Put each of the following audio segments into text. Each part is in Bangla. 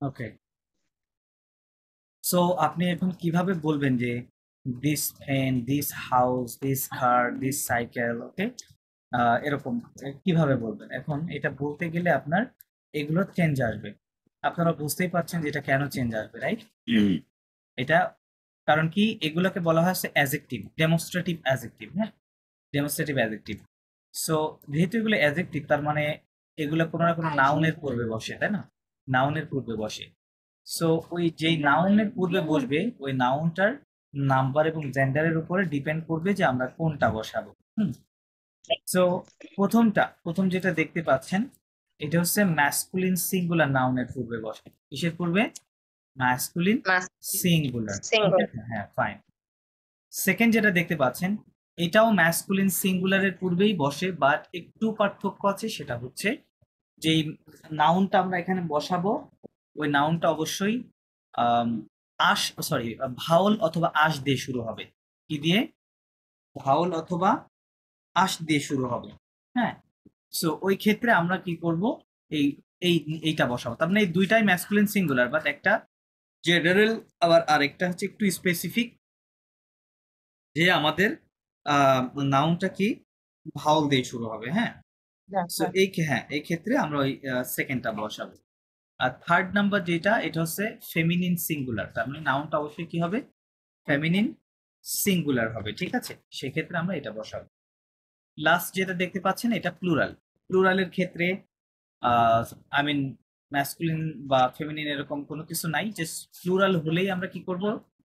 ওকে, সো আপনি এখন কিভাবে বলবেন যে this fan, this house, this car, this cycle, okay, এরকম কিভাবে বলবেন? এখন এটা বলতে গেলে আপনার এগুলো চেঞ্জ আসবে। আপনারা বুঝতেই পারছেন যে এটা কেন চেঞ্জ আসবে, রাইট? এটা কারণ কি, এগুলোকে বলা হয় অ্যাজেক্টিভ, ডেমনস্ট্রেটিভ অ্যাজেক্টিভ, হ্যাঁ, ডেমনস্ট্রেটিভ অ্যাজেক্টিভ। সো যেহেতু এগুলো অ্যাজেক্টিভ, তার মানে এগুলো কোনো না কোনো নাউনের পূর্বে বসে, তাই না? নাউনের পূর্বে বসে। সো ওই যেই নাউনের পূর্বে বসবে, ওই নাউনটার নাম্বার এবং জেন্ডারের উপরে ডিপেন্ড করবে যে আমরা কোনটা বসাবো। হুম। সো প্রথম যেটা দেখতে পাচ্ছেন, এটা হচ্ছে ম্যাসকুলিন সিঙ্গুলার নাউনের পূর্বে বসে। কিসের পূর্বে? Masculine singular. ঠিক সিঙ্গল। আছে, হ্যাঁ, ফাইন। সেকেন্ড যেটা দেখতে পাচ্ছেন, এটাও ম্যাসকুলিন সিঙ্গুলারের পূর্বেই বসে, বাট একটু পার্থক্য আছে। সেটা হচ্ছে যেই নাউনটা আমরা এখানে বসাবো, ওই নাউনটা অবশ্যই আম, আশ সরি ভাওল অথবা আশ দিয়ে শুরু হবে। কি দিয়ে? ভাওল অথবা আশ দিয়ে শুরু হবে। হ্যাঁ, সো ওই ক্ষেত্রে আমরা কি করব? এই এই এইটা বসাবো। তার মানে এই দুইটাই ম্যাসকুলিন সিঙ্গুলার, বাট একটা জেনারেল, আবার আরেকটা হচ্ছে একটু স্পেসিফিক, যে আমাদের নাউনটা কি ভাওল দিয়ে শুরু হবে। হ্যাঁ, সো এই ক্ষেত্রে আমরা ওই সেকেন্ডটা বসাবো। আর থার্ড নাম্বার যেটা, এটা হচ্ছে ফেমিনিন সিঙ্গুলার। তার মানে নাউনটা অবশ্যই কি হবে? ফেমিনিন সিঙ্গুলার হবে। ঠিক আছে, সেক্ষেত্রে আমরা এটা বসাবো। লাস্ট যেটা দেখতে পাচ্ছেন, এটা প্লুরাল। প্লুরালের ক্ষেত্রে আই মিন ম্যাসকুলিন বা ফেমিনিন এরকম কোনো কিছু নাই, যে প্লুরাল হলেই আমরা কি করব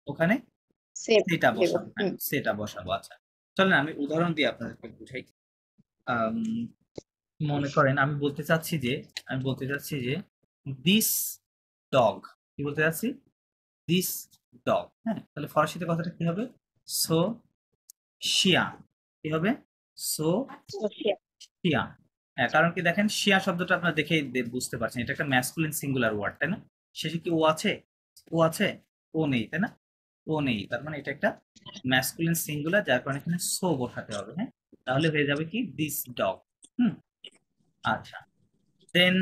ওখানে? সেভ সেটা দেব। বসাবো। হ্যাঁ, সেটা বসাবো। আচ্ছা, চলেন আমি উদাহরণ দিয়ে আপনাদেরকে বুঝাই। আম, মনে করেন আমি বলতে চাচ্ছি যে দিস ডগ। কি বলতে চাচ্ছি? This dog. হ্যাঁ, তাহলে ফরাসিতে কথাটা কি হবে? সো শিয়া। কি হবে? সো শিয়া। হ্যাঁ, কারণ কি দেখেন, শিয়া শব্দটা আপনার দেখেই বুঝতে পারছেন এটা একটা ম্যাসকুলিন সিঙ্গুলার ওয়ার্ড, তাই না? শেষে কি ও আছে? ও আছে? ও নেই, তাই না? ও নেই, তার মানে এটা একটা ম্যাসকুলিন সিঙ্গুলার, যার কারণে এখানে সো বসাতে হবে। হ্যাঁ, তাহলে হয়ে যাবে কি দিস ডগ। হুম। আচ্ছা, দেন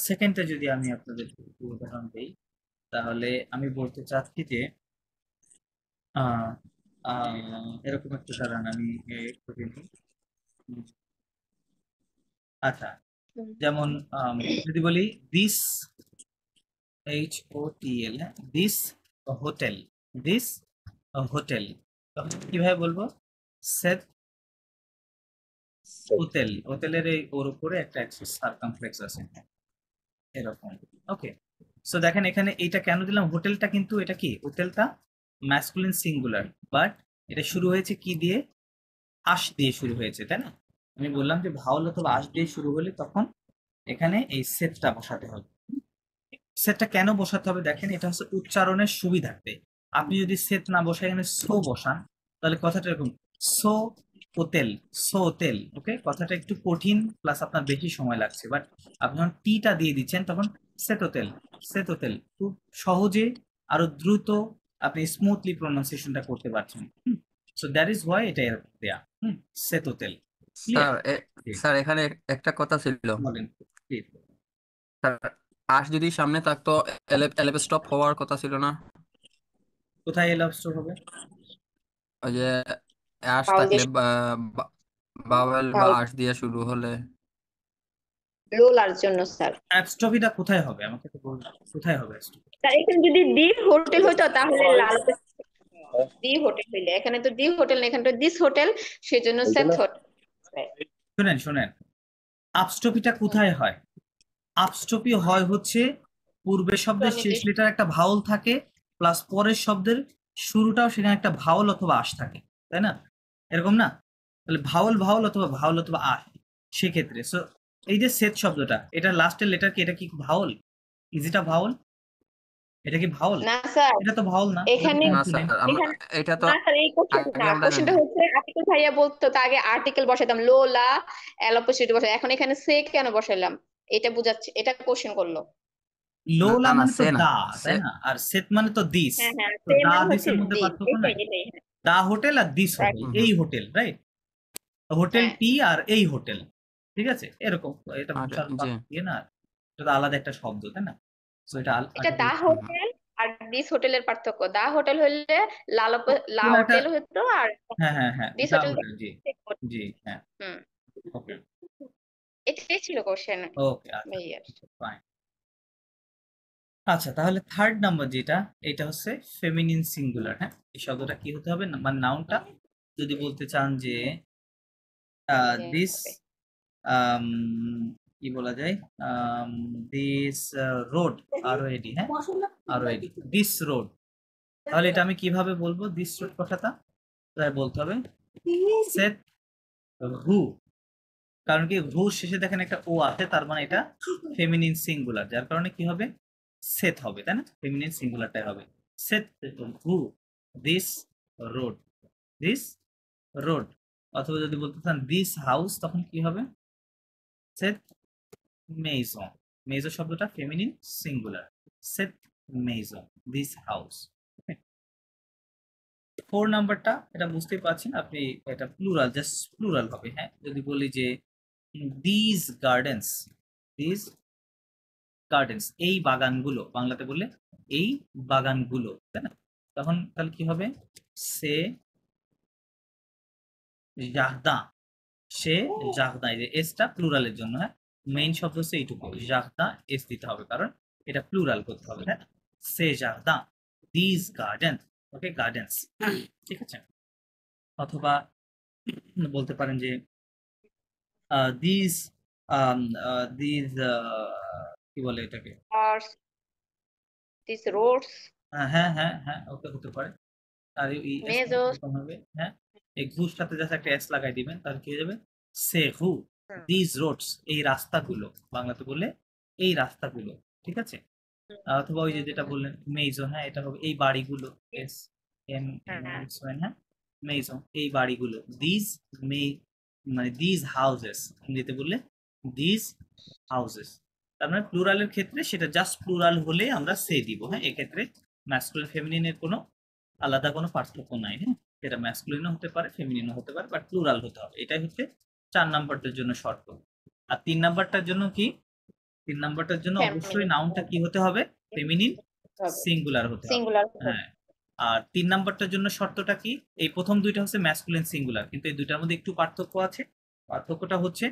সেকেন্ডটা যদি আমি আপনাদের একটু উদাহরণ দিই, তাহলে আমি বলতে চাচ্ছি যে আহ, এরকম একটা দাঁড়ান, আমি একটু দেখি। উম, আচ্ছা, যেমন যদি বলি দিস, HOTL, হ্যাঁ, দিস হোটেল, দিস হোটেল, তখন কিভাবে বলবো? Set hotel. হোটেলের এই ওর উপরে একটা সার্কামফ্লেক্স আছে, এরকম। ওকে, সো দেখেন এখানে এইটা কেন দিলাম হোটেলটা, কিন্তু এটা কি হোটেলটা ম্যাসকুলিন সিঙ্গুলার, বাট এটা শুরু হয়েছে কি দিয়ে? আশ দিয়ে শুরু হয়েছে, তাই না? আমি বললাম যে ভাওয়াল অথবা আশ দিয়ে শুরু হলে তখন এখানে এই সেটটা বসাতে হবে। সেটটা কেন বসাতে হবে দেখেন, এটা হচ্ছে উচ্চারণের সুবিধার্থে। আপনি যদি সেট না বসায় এখানে সো বসান, তাহলে কথাটা এরকম সো হোটেল, সো হোটেল। ওকে, কথাটা একটু কঠিন, প্লাস আপনার বেশি সময় লাগছে, বাট আপনি যখন টিটা দিয়ে দিচ্ছেন তখন সেট হোটেল, সেট হোটেল খুব সহজে, আরো দ্রুত আপনি স্মুথলি প্রনাউন্সিয়েশনটা করতে পারছেন। সো দ্যাট ইজ হোয়াই এটা এরকম দেয়া। Set hotel. Clear? Sir sir এখানে একটা কথা ছিল। বলেন প্লিজ। স্যার, আশ যদি সামনে থাকতো এলএফ স্টপ হওয়ার কথা ছিল না? কোথায় এল অবস্ট্রোক হবে? ওই যে আশ ফাউল থাকলে দিয়ে বাওয়েল বা ফাউল আশ দিয়ে শুরু হলে। লোলার জন্য স্যার। অ্যাপস্ট্রফিটা কোথায় হবে আমাকে তো বলুন, কোথায় হবে অ্যাপস্ট্রফি? স্যার এখানে যদি দি হোটেল হইতো তাহলে লাল দি হোটেল হইলে, এখানে তো দি হোটেল না, এখানে তো দিস হোটেল, সেজন্য সেট হোটেল। শুনেন শুনেন, আপস্ট্রফিটা কোথায় হয়? আপস্ট্রফি হয় হচ্ছে পূর্বের শব্দের শেষ লেটার একটা ভাওয়াল থাকে, প্লাস পরের শব্দের শুরুটাও সেখানে একটা ভাওয়াল অথবা আশ থাকে, তাই না? এরকম না? তাহলে ভাওয়াল ভাওয়াল অথবা ভাওয়াল অথবা আশ, সেক্ষেত্রে সো এই যে সেট শব্দটা, এটা লাস্টের লেটার কি? এটা কি ভাওয়াল? ইজিটা ভাওয়াল? এটা কি ভাওয়াল? না স্যার, এটা তো ভাওয়াল না, এটা তো এখানে না কনসোনেন্ট। স্যার, আমরা এখানে এটা তো না স্যার, এই কোশ্চেন আগে না, আমরা জানি। কোশ্চেনটা হচ্ছে আর্টিকেল ভাইয়া বলতো তা আগে আর্টিকেল বসাইতাম লোলা, অ্যালোপোসিটি বসাই, এখন এখানে সে কেন বসাইলাম? এটা বুঝাচ্ছে, এটা কোশ্চেন করলো। লোলা না না, মানে তো সে না, দা, সে। তাই না? আর সেট মানে তো দিস। হ্যাঁ হ্যাঁ, তো সে দা মানে হচ্ছে দিসের মধ্যে দি, পার্থক্য এটাই নাই? এটাই। হ্যাঁ দা হোটেল আর দিস right, হোটেল, হুম এই হুম। Hotel, right? হোটেল হ্যাঁ টি আর এই হোটেল, ঠিক আছে, এরকম। এটা আরে বিশাল জি। ইয়ে না, এটা তো আলাদা একটা শব্দ, তাই না? সো এটা এটা দা আর্টিকেল হোটেল আর দিস হোটেলের পার্থক্য, দা হোটেল হইলে লা কোন একটা হোটেল হতো, আর হ্যাঁ হ্যাঁ হ্যাঁ দিস দা হোটেল। হোটেল জি জি হ্যাঁ হুম, ওকে এটাই ছিল কোশ্চেন ওকে আচ্ছা ভাইয়ার। ফাইন আচ্ছা তাহলে থার্ড নাম্বার যেটা এটা হচ্ছে ফেমিনিন সিঙ্গুলার হ্যাঁ এই শব্দটা কি হতে হবে মানে নাউনটা যদি বলতে চান যে দিস হবে কি বলা যায় দিস রোড আরওএডি হ্যাঁ আরওএডি দিস রোড তাহলে এটা আমি কিভাবে বলবো দিস রোড কথাটা তাই বলতে হবে সেট হু কারণ কি হু শেষে দেখেন একটা ও আছে তার মানে এটা ফেমিনিন সিঙ্গুলার যার কারণে কি হবে সেট হবে তাই না ফেমিনিন সিঙ্গুলারটাই হবে set who this wrote this road অথবা যদি বলতে চান দিস হাউস তখন কি হবে সেট মেইজন মেইজন শব্দটা ফেমিনিন সিঙ্গুলার সেট মেইজন দিস হাউস 4 নাম্বারটা এটা বুঝতেই পারছেন আপনি এটা প্লুরাল জাস্ট প্লুরাল হবে হ্যাঁ যদি বলি যে দিস গার্ডেন্স দিস গার্ডেন্স এই বাগানগুলো বাংলাতে বললে এই বাগানগুলো তাই না তখন তাহলে কি হবে সে জাহদা সে জাহদা এই যে এসটা প্লুরালের জন্য হ্যাঁ মেইন শব্দ হচ্ছে এইটুকু জাহদা এস দিতে হবে কারণ এটা প্লুরাল করতে হবে হ্যাঁ সে জাহদা দিস গার্ডেন ওকে গার্ডেন্স ঠিক আছে অথবা বলতে পারেন যে দিস দিস কি বলে এটাকে আর দিস রোডস হ্যাঁ হ্যাঁ হ্যাঁ ওকে হতে পারে আর এই এস মেজোস। হবে হ্যাঁ এই ঘুষ সাথে জাস্ট একটা এস লাগাই দিবেন তাহলে কি হয়ে যাবে সে হু দিস রোডস এই রাস্তাগুলো বাংলাতে বললে এই রাস্তাগুলো ঠিক আছে অথবা ওই যে যেটা বললেন মেইজো হ্যাঁ এটা হবে এই বাড়িগুলো এস এম হ্যাঁ মেইজো এই বাড়িগুলো দিস মে মানে দিস হাউসেস ইংরেজিতে বললে দিস হাউসেস তার মানে প্লুরালের ক্ষেত্রে সেটা জাস্ট প্লুরাল হলে আমরা সে দিব হ্যাঁ এক্ষেত্রে ম্যাসকুলিন ফেমিনিনের কোনো আলাদা কোনো পার্থক্য নাই হ্যাঁ সেটা ম্যাসকুলিনও হতে পারে ফেমিনিনও হতে পারে বাট প্লুরাল হতে হবে এটাই হচ্ছে 4 নাম্বারটার জন্য শর্ত আর 3 নাম্বারটার জন্য কি 3 নাম্বারটার জন্য অবশ্যই নাউনটা কি হতে হবে ফেমিনিন সিঙ্গুলার হতে হবে সিঙ্গুলার। হ্যাঁ আর 3 নাম্বারটার জন্য শর্তটা কি এই প্রথম দুইটা হচ্ছে ম্যাসকুলিন সিঙ্গুলার কিন্তু এই দুইটার মধ্যে একটু পার্থক্য আছে পার্থক্যটা হচ্ছে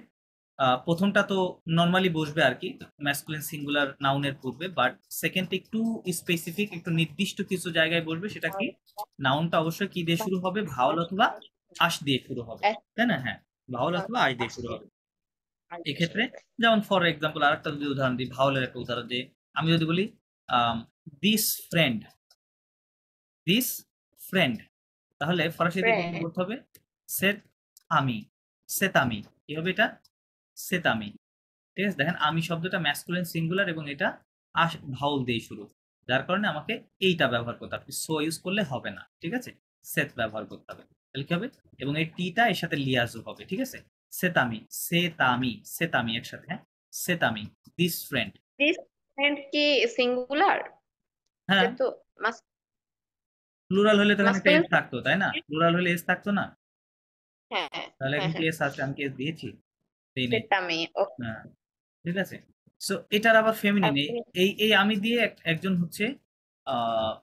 প্রথমটা তো নরমালি বসবে আর কি ম্যাসকুলিন সিঙ্গুলার নাউনের পূর্বে বাট সেকেন্ড একটু স্পেসিফিক একটু নির্দিষ্ট কিছু জায়গায় বলবে সেটা কি নাউনটা অবশ্যই কি দিয়ে শুরু হবে ভাওয়াল অথবা আশ দিয়ে শুরু হবে তাই না হ্যাঁ ভাওয়াল অথবা আশ দিয়ে শুরু হবে এক্ষেত্রে যেমন ফর এক্সাম্পল আরেকটা যদি উদাহরণ দিই ভাওয়ালের একটা উদাহরণ যে আমি যদি বলি দিস ফ্রেন্ড দিস ফ্রেন্ড তাহলে ফরাসিতে কি করতে হবে সেট আমি সেত আমি কি হবে এটা সেত আমি ঠিক আছে দেখেন আমি শব্দটা ম্যাসকুলিন সিঙ্গুলার এবং এটা আশ ভাউল দিয়ে শুরু যার কারণে আমাকে এইটা ব্যবহার করতে হবে সো ইউজ করলে হবে না ঠিক আছে সেত ব্যবহার করতে হবে তাহলে কি হবে এবং এই টিটা এর সাথে লিয়াজও হবে ঠিক আছে সেতামি সেতামি সেতামি একসাথে হ্যাঁ সেতামি দিস ফ্রেন্ড দিস ফ্রেন্ড কি সিঙ্গুলার? হ্যাঁ তো প্লুরাল হলে তখন একটা masculine। এস থাকতো তাই না প্লুরাল হলে এস থাকতো না হ্যাঁ তাহলে হ্যাঁ এখন কি হ্যাঁ এস আছে আমি কি এস দিয়েছি দেই নাই সেটা আমি হ্যাঁ ঠিক আছে সো এটার আবার ফেমিনিন এই এই আমি দিয়ে একজন হচ্ছে আহ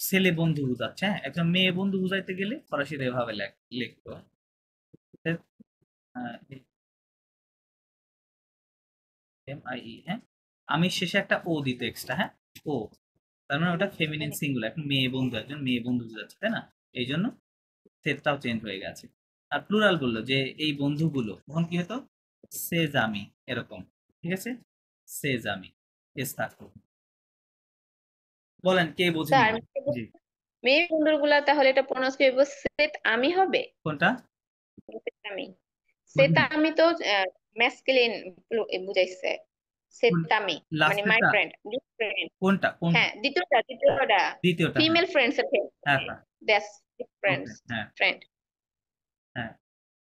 ছেলে বন্ধু বুঝাচ্ছে হ্যাঁ একজন মেয়ে বন্ধু বুঝাইতে গেলে ফরাসিতে এভাবে লিখতো MIE হ্যাঁ আমি শেষে একটা ও দিতে এক্সট্রা হ্যাঁ ও তার মানে ওটা ফেমিনিন সিঙ্গুলার এখন মেয়ে বন্ধু একজন মেয়ে বন্ধু বুঝাচ্ছে তাই না এই জন্য সেটটাও চেঞ্জ হয়ে গেছে আর প্লুরাল বললো যে এই বন্ধুগুলো তখন কি হতো সেজামি এরকম ঠিক আছে সেজামি এস থাকতো বলেন কে বোঝেন স্যার, না? জি মেয়ে বন্ধুগুলা তাহলে এটা প্রনাউন্স করব সেট আমি হবে। কোনটা সেট আমি, সেট আমি তো ম্যাসকুলিন বুঝাইছে। সেট আমি মানে মাই লাস্টেরটা ফ্রেন্ড, দিস ফ্রেন্ড। কোনটা কোন হ্যাঁ দ্বিতীয়টা দ্বিতীয়টা হ্যাঁ ফিমেল ফ্রেন্ডস এর হ্যাঁ হ্যাঁ দ্যাটস ওকে ফ্রেন্ডস হ্যাঁ ফ্রেন্ড। হ্যাঁ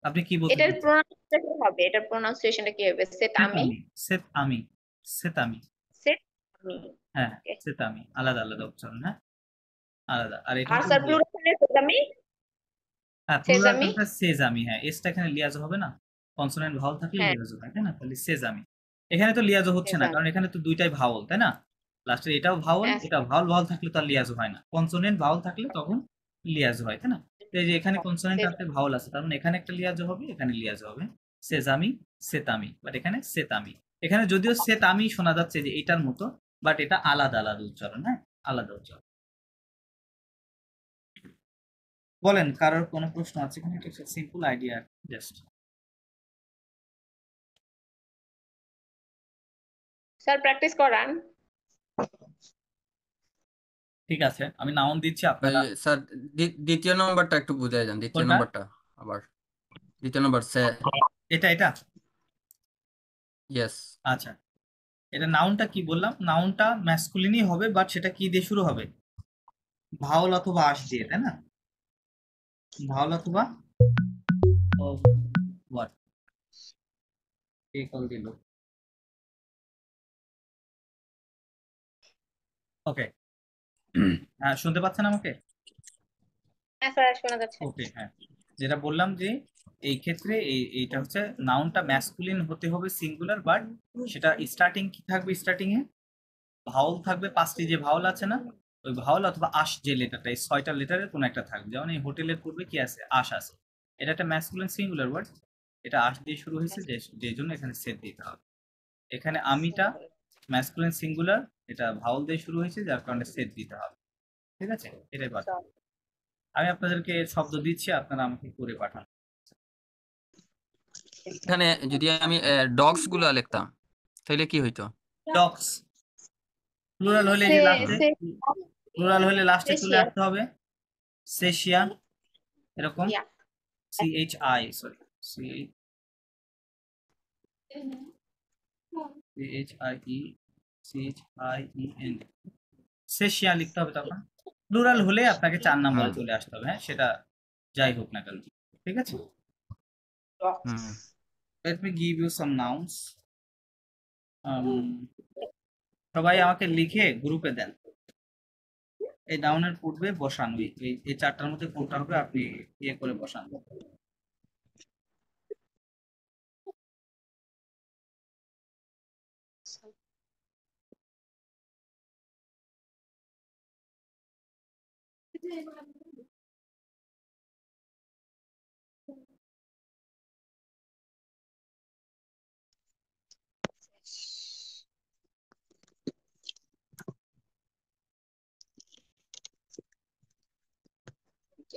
আপনি কি বলতে এটার চাচ্ছেন প্রনাউন্সিয়েশন কি হবে? এটার প্রনাউন্সিয়েশনটা কি হবে? সেট আমি, সেত আমি সেত আমি সেট আমি। হ্যাঁ Okay. সেত আমি আলাদা আলাদা উচ্চারণ হ্যাঁ আলাদা আর এটা আর হচ্ছে স্যার প্লুরালে সেট আমি, হ্যাঁ সেজামি। প্লুরালটা সেজামি হ্যাঁ এসটা এখানে লিয়াজো হবে না কনসোনেন্ট ভাওয়াল থাকলে হ্যাঁ লিয়াজো হয় তাই না তাহলে সেজামি এখানে তো লিয়াজো হচ্ছে না সেজামি। কারণ এখানে তো দুইটাই ভাওয়াল তাই না লাস্টের এটাও ভাওয়াল, হ্যাঁ এটা ভাওয়াল, ভাওয়াল থাকলে তো আর লিয়াজো হয় না, কনসোনেন্ট ভাওয়াল থাকলে তখন লিয়াজো হয়, তাই না? তো এই যে এখানে কনসোনেন্ট আছে, ভাওয়াল আছে, তার মানে এখানে একটা লিয়াজো হবে, এখানে লিয়াজো হবে। সেজামি, সেতামি, বাট এখানে সেতামি। এখানে যদিও সেতামি শোনা যাচ্ছে যে এটার মতো, বাট এটা আলাদা আলাদা উচ্চারণ, হ্যাঁ, আলাদা উচ্চারণ। বলেন, কারোর কোনো প্রশ্ন আছে কিনা? এটা simple idea just. Sir practice করান। ঠিক আছে, আমি নাউন দিচ্ছি, ওই আপনারা স্যার, দ্বিতীয় নম্বরটা একটু বুঝাই যান, দ্বিতীয় কোনটা? নম্বরটা আবার। দ্বিতীয় নম্বর সে। এটা এটা ইয়েস। আচ্ছা, এটা নাউনটা কি বললাম, নাউনটা ম্যাসকুলিনই হবে, বাট সেটা কি দিয়ে শুরু হবে? ভাওয়াল অথবা আশ দিয়ে, তাই না? ভাওয়াল অথবা হোয়াট, কে কল দিল? ওকে, হ্যাঁ, শুনতে পাচ্ছেন আমাকে? হ্যাঁ স্যার শোনা যাচ্ছে। ওকে, হ্যাঁ, যেটা বললাম যে এই ক্ষেত্রে এইটা হচ্ছে নাউনটা ম্যাসকুলিন হতে হবে, সিঙ্গুলার, বাট সেটা স্টার্টিং কি থাকবে? স্টার্টিং এ ভাওয়াল থাকবে, 5টি যে ভাওয়াল আছে না, ওই ভাওয়াল অথবা আশ যে লেটারটা, এই 6টা লেটারের কোনো একটা থাকবে। যেমন এই হোটেলের পূর্বে কি আছে? আশ আছে। এটা একটা ম্যাসকুলিন সিঙ্গুলার ওয়ার্ড, এটা আশ দিয়ে শুরু হয়েছে, যে জন্য এখানে সেট দিতে হবে। এখানে আমিটা ম্যাসকুলিন সিঙ্গুলার, এটা ভাওয়াল দিয়ে শুরু হয়েছে, যার কারণে সেট দিতে হবে। ঠিক আছে, এটাই পাঠান। আমি আপনাদেরকে শব্দ দিচ্ছি, আপনারা আমাকে করে পাঠান। এখানে যদি আমি ডগস গুলা লিখতাম তাহলে কি হইতো? ডগস প্লুরাল হলে এই সে যে লাস্টে, সে প্লুরাল হলে লাস্টে চলে সেশিয়া আসতে হবে সেশিয়া, এরকম, ইয়া CHI, সরি, CHIEN, সেশিয়া লিখতে হবে তখন। প্লুরাল হলে আপনাকে 4 নম্বরে হুম চলে আসতে হবে, হ্যাঁ, সেটা যাই হোক না কেন। ঠিক আছে, হুম। let me give you some nouns. সবাই আমাকে লিখে গ্রুপে দেন, এই নাউনের পূর্বে বসান, এই 4টার মধ্যে কোনটা হবে আপনি ইয়ে করে বসান।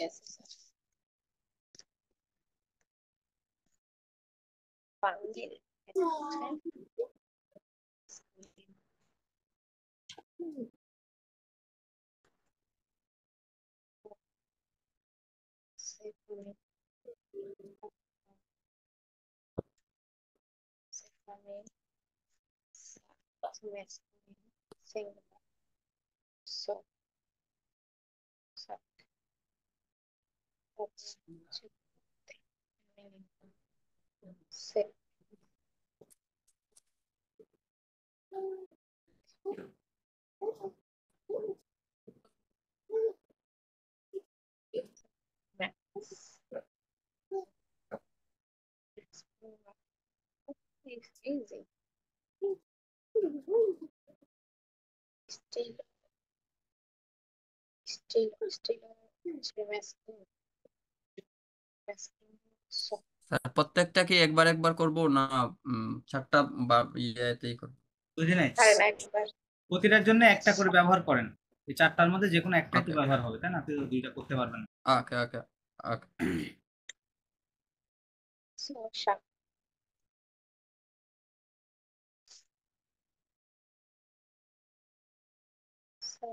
Yes, sir. Pandil. Symphony. Singular. So, six, max. It's easy. Still, so, sir প্রত্যেকটা কি একবার একবার করব না 4টা বা ইয়েতেই করব? বুঝি নাই, কারণ একবার প্রতিটার জন্য একটা করে ব্যবহার করেন, এই 4টার মধ্যে যে কোনো একটাই তো ওকে ব্যবহার হবে, তাই না? আপনি তো দুইটা করতে পারবেন না। ওকে ওকে ওকে। so sharp. So,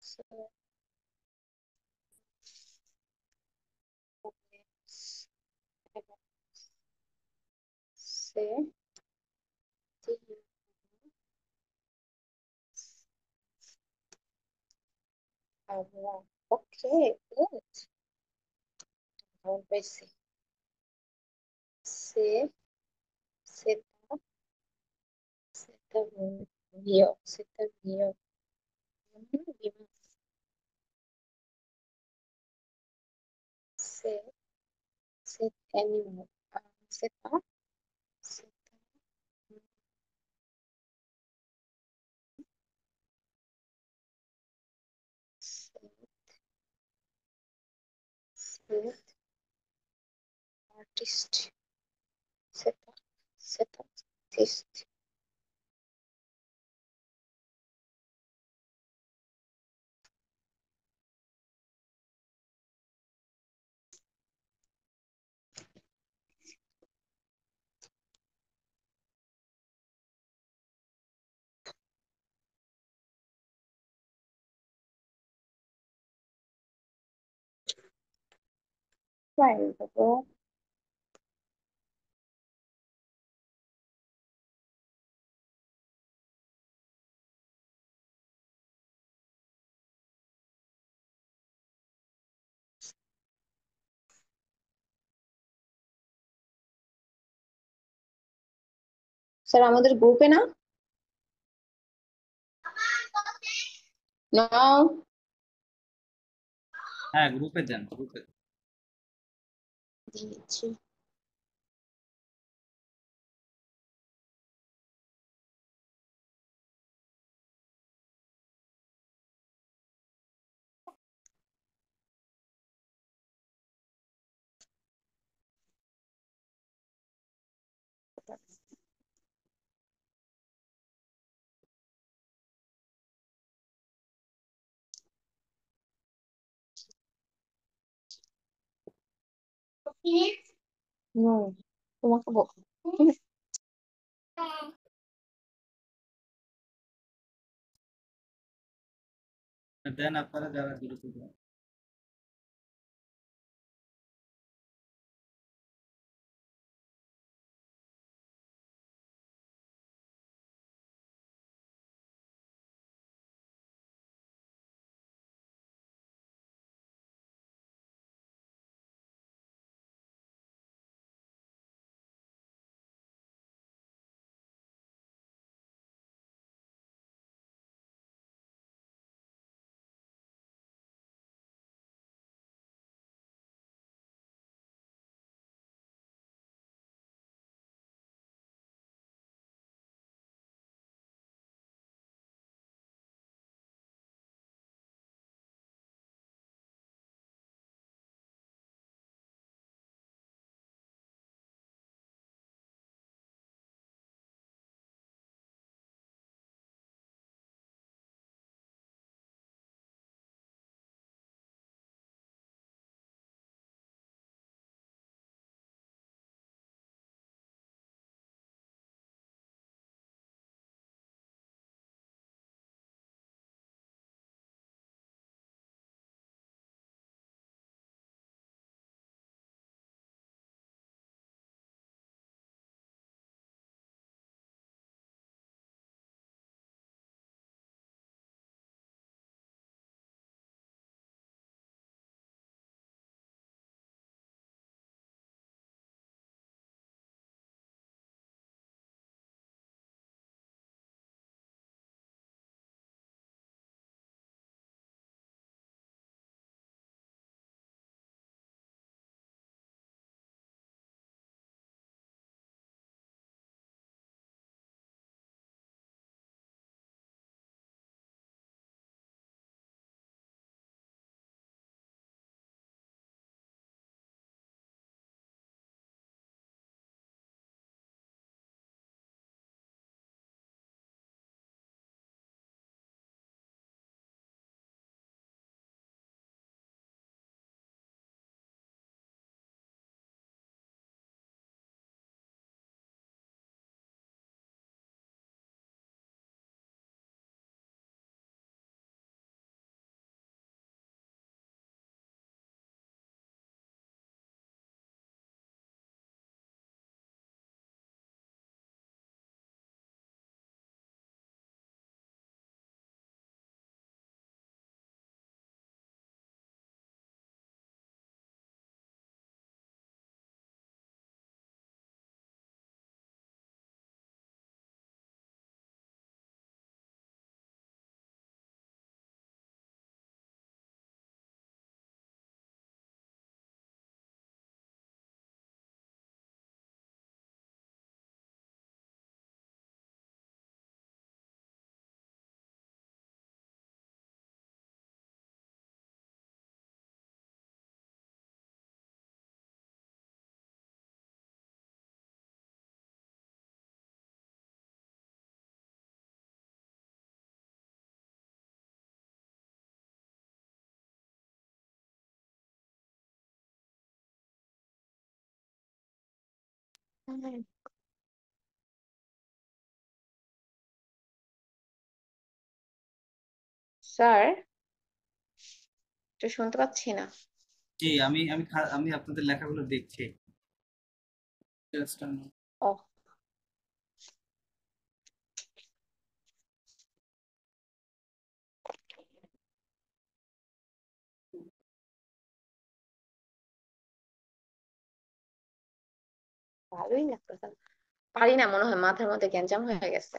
so, say, okay, good. Now basic. Say, seta, seta, Seta Mio. Se, set animal. Seta, seta, set, set, artist. Seta, seta, artist. Fine, bro. Sir আমাদের গ্রুপে না? নো, হ্যাঁ, গ্রুপে দেন, গ্রুপে। দিয়েছি। নো, তোমাকে দেন আপনারা যারা গ্রুপে দেন। স্যার, একটু শুনতে পাচ্ছি না। জি, আমি আপনাদের লেখাগুলো দেখছি। Just a minute. ও, ভালোই লাগতো। পারি না, মনে হয় মাথার মধ্যে গ্যাঞ্জাম হয়ে গেছে।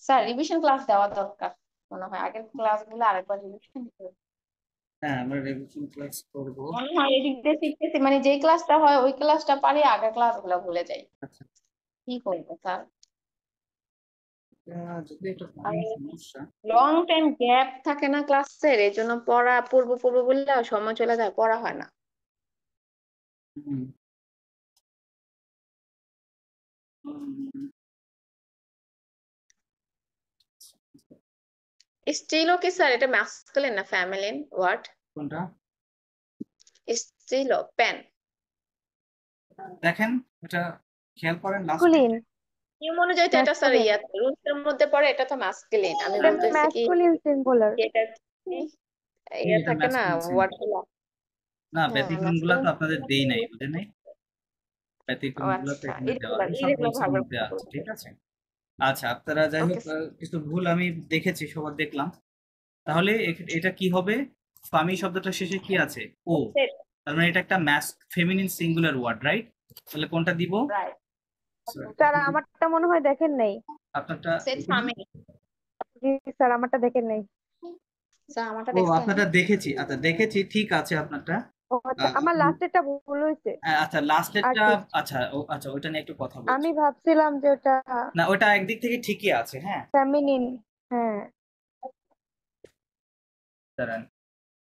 স্যার, রিভিশন ক্লাস দেওয়া দরকার মনে হয়, আগের ক্লাসগুলো আরেকবার রিভিশন দিতে হবে। হ্যাঁ, আমরা রিভিশন ক্লাস করব। মনে হয় এদিক দিয়ে শিখতেছি, মানে যেই ক্লাসটা হয় ওই ক্লাসটা পারি, আগের ক্লাসগুলো ভুলে যাই। আচ্ছা, কি করবো স্যার? যদি এটা আর কমন সমস্যা। লং টাইম গ্যাপ থাকে না ক্লাসের, এই জন্য পড়া পড়বো পড়বো বললে সময় চলে যায়, পড়া হয় না। হুম, হুম, স্টিলো কি স্যার এটা ম্যাসকুলিন না ফেমিনিন ওয়ার্ড? কোনটা স্টিলো পেন দেখেন, এটা খেয়াল করেন লাস্টে। ম্যাসকুলিন নিয়ম অনুযায়ী তো এটা স্যার ম্যাসকুলিন রুলস এর মধ্যে পড়ে, এটা তো ম্যাসকুলিন। আমি এটা বলতেছি কি ম্যাসকুলিন সিঙ্গুলার এটা ইয়ে এটা থাকে না ম্যাসকুলিন ওয়ার্ড সিঙ্গুলার। গুলো। না, হ্যাঁ, ব্যতিক্রম গুলা তো ম্যাসকুলিন। আপনাদের দেই নাই, বুঝেন নাই? ও ব্যতিক্রম গুলা তো আচ্ছা, এখানে দেওয়া ইরেগুলার নেই, সব ইরেগুলার রুলস এর ভাবে। মধ্যে আছে, ঠিক আছে? আচ্ছা, আপনারা যাই হোক, ওকে কিছু ভুল আমি দেখেছি সবার দেখলাম। তাহলে এটা কি হবে? ফামি শব্দটা শেষে কি আছে? ও। স্যার, তার মানে এটা একটা ফেমিনিন সিঙ্গুলার ওয়ার্ড, রাইট? তাহলে কোনটা দিব? রাইট। স্যার আমারটা মনে হয় দেখেন নাই। আপনারটা সেট দেখুন। ফার্মিং। জি স্যার আমারটা দেখেন নাই। স্যার আমারটা ও, দেখছেন? আপনারটা দেখেছি, আচ্ছা দেখেছি, ঠিক আছে আপনারটা। ও আচ্ছা, আমার লাস্টেরটা ভুল হয়েছে। আচ্ছা, লাস্টেরটা। আর্টিস্ট। আচ্ছা, আচ্ছা, ওইটা নিয়ে একটু কথা আমি বলছি। ভাবছিলাম যে ওটা না, ওইটা একদিক থেকে ঠিকই আছে, হ্যাঁ। ফেমিনিন। হ্যাঁ, দাঁড়ান।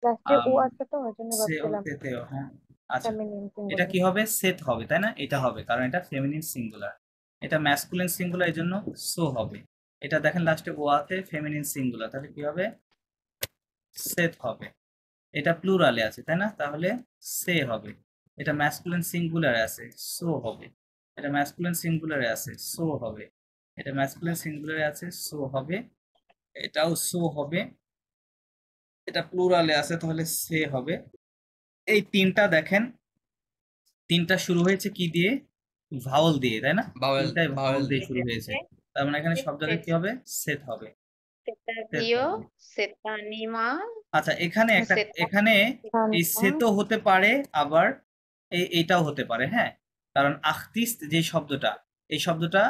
লাস্টে ও আম, আছে তো ওই জন্য সে ও ভাবছিলাম তেতেও, হ্যাঁ। আচ্ছা, ফেমিনিন এটা সিঙ্গুলার। কি হবে? সেট হবে, তাই না? এটা হবে কারণ এটা ফেমিনিন সিঙ্গুলার। এটা ম্যাসকুলিন সিঙ্গুলার, এই জন্য সো হবে। এটা দেখেন লাস্টে ও আছে, ফেমিনিন সিঙ্গুলার, তাহলে কি হবে? সেট হবে। এটা প্লুরালে আছে, তাই না? তাহলে সে হবে। এটা ম্যাসকুলিন সিঙ্গুলারে আছে, সো হবে। এটা ম্যাসকুলিন সিঙ্গুলারে আছে, সো হবে। এটা ম্যাসকুলিন সিঙ্গুলারে আছে, সো হবে। এটাও সো হবে। এটা প্লুরালে আছে, তাহলে সে হবে। এই তিনটা দেখেন, তিনটা শুরু হয়েছে কি দিয়ে? ভাওয়াল দিয়ে, তাই না? ভাওয়েল তিনটাই ভাওয়াল ভাওয়েল দিয়ে শুরু হয়েছে। তার মানে এখানে সব জায়গায় কি হবে? সেট হবে। সেটা সেট দিও, হবে। সেটা নিমা, আচ্ছা, এখানে সেটা এখানে এই সেতো হতে পারে, আবার এইটাও হতে পারে, হ্যাঁ। কারণ আখতিস্ত যে শব্দটা, এই শব্দটা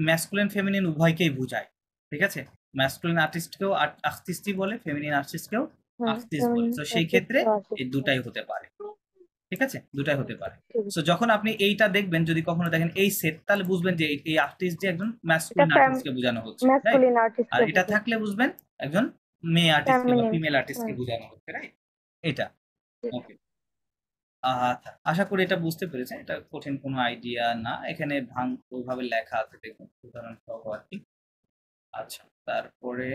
ম্যাসকুলিন ফেমিনিন উভয়কেই বোঝায়, ঠিক আছে? ম্যাসকুলিন আর্টিস্টকেও আখতিস্তি বলে, ফেমিনিন আর্টিস্টকেও আখতিস্ত বলে। তো সেই ক্ষেত্রে এই দুটাই হতে পারে, ঠিক আছে? দুটাই হতে পারে। সো যখন আপনি এইটা দেখবেন, যদি কখনো দেখেন এই সেট, তাহলে বুঝবেন যে এই আর্টিস্ট যে একজন ম্যাসকুলিন আর্টিস্টকে বোঝানো হচ্ছে, রাইট? ম্যাসকুলিন আর আর্টিস্টকে এটা থাকলে বুঝবেন একজন মেয়ে আর্টিস্টকে বা ফেমিনিন। ফিমেল আর্টিস্টকে বোঝানো হচ্ছে, রাইট? এটা ওকে। আচ্ছা, আশা করি এটা বুঝতে পেরেছেন। এটা কঠিন কোনো আইডিয়া না, এখানে ওইভাবে লেখা আছে, দেখুন উদাহরণ সহ আর কি। আচ্ছা, তারপরে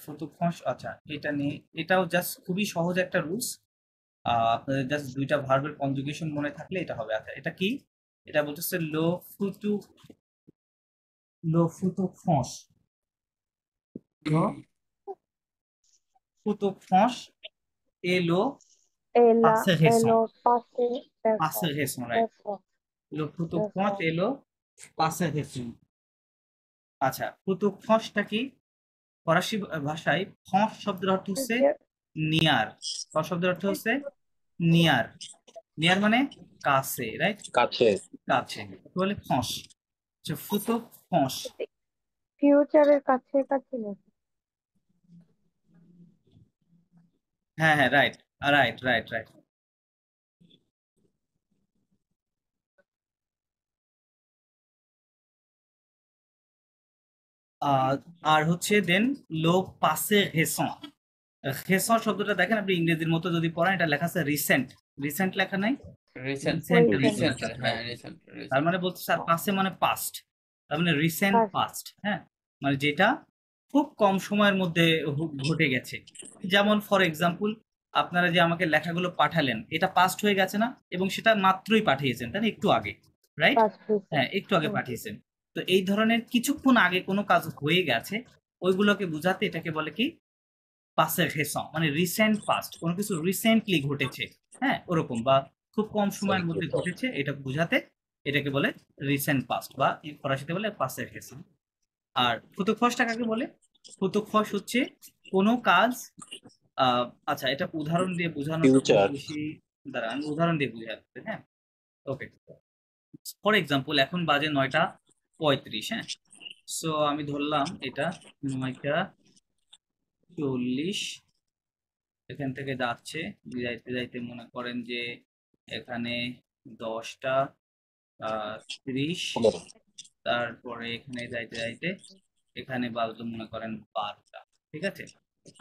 ফুতুক ফস, আচ্ছা এটা নিয়ে, এটাও জাস্ট খুবই সহজ একটা রুলস। আপনাদের জাস্ট দুইটা ভার্বের কনজুগেশন মনে থাকলে এটা হবে। আচ্ছা, এটা কি? এটা বলতেছে লো ফুতুক ফস। লো ফুতুক ফস এলো এলা পাসে রেসন। এলো পাশে পাসে রেসন, রাইট? লো ফুতুক ফস এলো পাসে রেসন। আচ্ছা, ফুতুক ফসটা কি? ফরাসি ভাষায় ফস শব্দের অর্থ হচ্ছে নিয়ার। ফস শব্দের অর্থ হচ্ছে নিয়ার। নিয়ার মানে কাছে, রাইট? কাছে। কাছে বলে ফস। ফুতুক ফস। ফিউচারের কাছে কাছে নাকি? হ্যাঁ, হ্যাঁ, রাইট, রাইট, রাইট, রাইট। আর হচ্ছে দেন লো পাসে রেসন। রেসন শব্দটা দেখেন, আপনি ইংরেজির মতো যদি পড়েন, এটা লেখা আছে রিসেন্ট। রিসেন্ট লেখা নাই? রিসেন্ট রিসেন্ট রিসেন্ট রিসেন্ট, হ্যাঁ রিসেন্ট তার মানে বলতে স্যার পাসে মানে পাস্ট, তার মানে রিসেন্ট Past. পাস্ট, হ্যাঁ। মানে যেটা খুব কম সময়ের মধ্যে ঘটে গেছে। যেমন ফর এক্সাম্পল, আপনারা যে আমাকে লেখাগুলো পাঠালেন এটা পাস্ট হয়ে গেছে না, এবং সেটা মাত্রই পাঠিয়েছেন তাই না, একটু আগে, রাইট? পাস হয়েছে। হ্যাঁ, একটু আগে পাঠিয়েছেন। তো এই ধরনের কিছুক্ষণ আগে কোনো কাজ হয়ে গেছে ওইগুলোকে বোঝাতে এটাকে বলে কি পাসের হেসং, মানে রিসেন্ট পাস্ট, কোনো কিছু রিসেন্টলি ঘটেছে, হ্যাঁ ওরকম, বা খুব কম সময়ের মধ্যে ঘটেছে এটা বোঝাতে এটাকে বলে রিসেন্ট পাস্ট, বা ফরাসিতে বলে পাসের হেসং। আর ফুতুকফসটা কাকে বলে? ফুতুকফস হচ্ছে কোনো কাজ আচ্ছা এটা উদাহরণ দিয়ে বোঝানোটা খুব ফিউচার বেশি, দাঁড়ান আমি উদাহরণ দিয়ে বুঝাতে, হ্যাঁ ওকে। ফর এক্সাম্পল এখন বাজে 9:35, হ্যাঁ, সো আমি ধরলাম এটা 9:40 এখান থেকে যাচ্ছে, যাইতে যাইতে মনে করেন যে এখানে 10:30, তারপরে এখানে যাইতে যাইতে এখানে বাজলো মনে করেন 12টা, ঠিক আছে?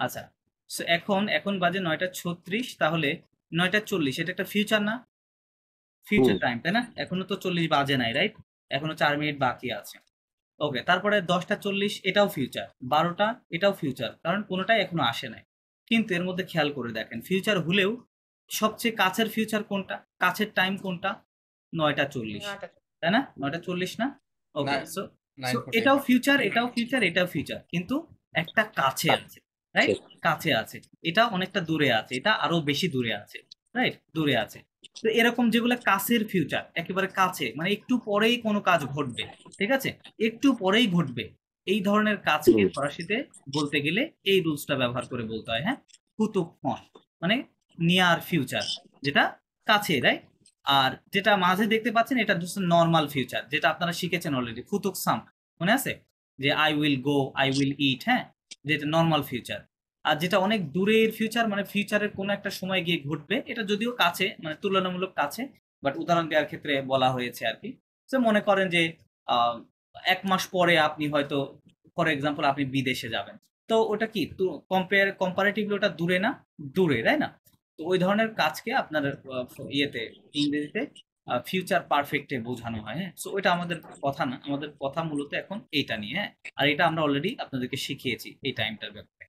আচ্ছা, সো এখন এখন বাজে 9:36, তাহলে 9:40 এটা একটা ফিউচার না, ফিউচার টাইম তাই না? এখনো তো 40 বাজে নাই, রাইট? এখনো 4 মিনিট বাকি আছে। ওকে, তারপরে 10:40 এটাও ফিউচার, 12টা এটাও ফিউচার, কারণ কোনোটাই এখনো আসে নাই। কিন্তু এর মধ্যে খেয়াল করে দেখেন ফিউচার হলেও সবচেয়ে কাছের ফিউচার কোনটা, কাছের টাইম কোনটা? 9:40, তাই না? 9:40 না? ওকে, সো এটাও ফিউচার, এটাও ফিউচার, এটাও ফিউচার, কিন্তু একটা কাছে আছে, রাইট? কাছে আছে, এটা অনেকটা দূরে আছে, এটা আরো বেশি দূরে আছে, রাইট? দূরে আছে। তো এরকম যেগুলো কাছের ফিউচার, একেবারে কাছে, মানে একটু পরেই কোনো কাজ ঘটবে, ঠিক আছে, একটু পরেই ঘটবে, এই ধরনের কাজকে ফরাসিতে বলতে গেলে এই রুলসটা ব্যবহার করে বলতে হয়, হ্যাঁ, ফুতুক ফস, মানে নিয়ার ফিউচার, যেটা কাছে, রাইট? আর যেটা মাঝে দেখতে পাচ্ছেন এটা হচ্ছে নর্মাল ফিউচার, যেটা আপনারা শিখেছেন অলরেডি, ফুতুক সাম, মনে আছে যে I will go, I will eat, হ্যাঁ, যেটা নর্মাল ফিউচার। আর যেটা অনেক দূরের ফিউচার, মানে ফিউচারের কোনো একটা সময় গিয়ে ঘটবে, এটা যদিও কাছে, মানে তুলনামূলক কাছে, বাট উদাহরণ দেওয়ার ক্ষেত্রে বলা হয়েছে আর কি। তো মনে করেন যে 1 মাস পরে আপনি হয়তো, ফর এক্সাম্পল আপনি বিদেশে যাবেন, তো ওটা কি কম্পারেটিভলি ওটা দূরে না? দূরে, তাই না? তো ওই ধরনের কাজকে আপনার ইয়েতে, ইংরেজিতে ফিউচার পারফেক্টে বোঝানো হয়, হ্যাঁ। সো ওইটা আমাদের কথা না, আমাদের কথা মূলত এখন এইটা নিয়ে, হ্যাঁ। আর এটা আমরা অলরেডি আপনাদেরকে শিখিয়েছি এই টাইমটার ব্যাপারে।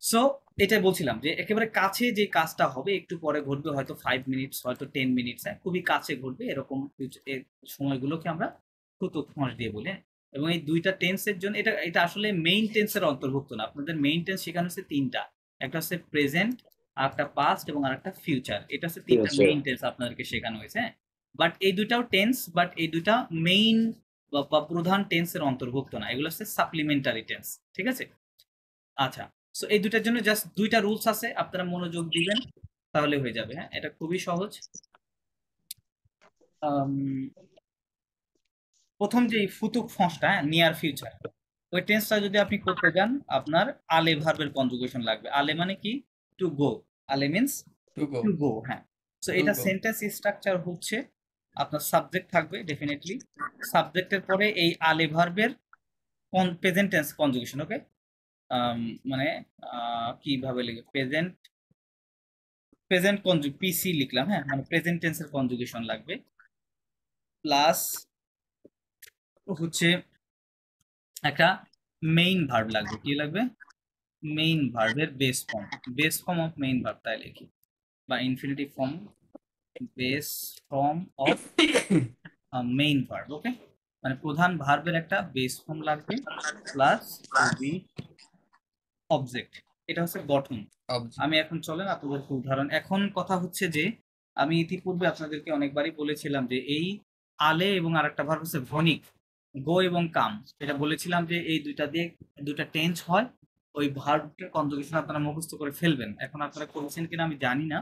সো এটাই বলছিলাম যে একেবারে কাছে যে কাজটা হবে একটু পরে ঘটবে, হয়তো 5 মিনিটস, হয়তো 10 মিনিটস, হ্যাঁ, খুবই কাছে ঘটবে, এরকম এর সময়গুলোকে আমরা ফুতুক ফস দিয়ে বলি, হ্যাঁ? এবং এই দুইটা টেন্সের জন্য এটা এটা আসলে মেইন টেন্সের অন্তর্ভুক্ত না, আপনাদের মেইন টেন্স শেখানো হচ্ছে 3টা, একটা হচ্ছে প্রেজেন্ট, আর একটা পাস্ট, এবং আর একটা ফিউচার, এটা হচ্ছে 3টা মেইন টেন্স আপনাদেরকে শেখানো হয়েছে, হ্যাঁ। বাট এই দুইটাও টেন্স, বাট এই দুইটা মেইন বা প্রধান টেন্সের অন্তর্ভুক্ত না, এগুলো হচ্ছে সাপ্লিমেন্টারি টেন্স, ঠিক আছে? আচ্ছা, সো এই দুইটার জন্য জাস্ট দুইটা রুলস আছে, আপনারা মনোযোগ দিবেন তাহলে হয়ে যাবে, হ্যাঁ, এটা খুবই সহজ। প্রথম যে ফুতুক ফসটা, নিয়ার ফিউচার, ওই টেন্সটা যদি আপনি করতে যান আপনার আলে ভার্বের কনজুগেশন লাগবে। আলে মানে কি? টু গো, আলে মিন্স টু গো, হ্যাঁ। সো এটা সেন্টেন্স স্ট্রাকচার হচ্ছে আপনার সাবজেক্ট থাকবে ডেফিনেটলি, সাবজেক্টের পরে এই আলে ভার্বের প্রেজেন্ট টেন্স কনজুগেশন, ওকে, মানে কিভাবে লিখে, প্রেজেন্ট প্রেজেন্ট পিসি লিখলাম, হ্যাঁ, মানে প্রেজেন্ট টেন্সের কনজুগেশন লাগবে, প্লাস হচ্ছে একটা মেইন ভার্ব লাগবে। কি লাগবে? মেইন ভার্বের base form of main verb, তাই লিখি, বা infinitive form, base form of main verb, okay, মানে প্রধান ভার্বের একটা বেস ফর্ম লাগবে, প্লাস বি অবজেক্ট, এটা হচ্ছে গঠন। আমি এখন চলেন আপনাদেরকে উদাহরণ, এখন কথা হচ্ছে যে আমি ইতিপূর্বে আপনাদেরকে অনেকবারই বলেছিলাম যে এই আলে এবং আরেকটা ভার্ব হচ্ছে ভনিক, গো এবং কাম, এটা বলেছিলাম যে এই দুইটা দিয়ে দুইটা টেন্স হয়, ওই ভার্বটার কনজুগেশন আপনারা মুখস্থ করে ফেলবেন। এখন আপনারা করেছেন কিনা আমি জানি না,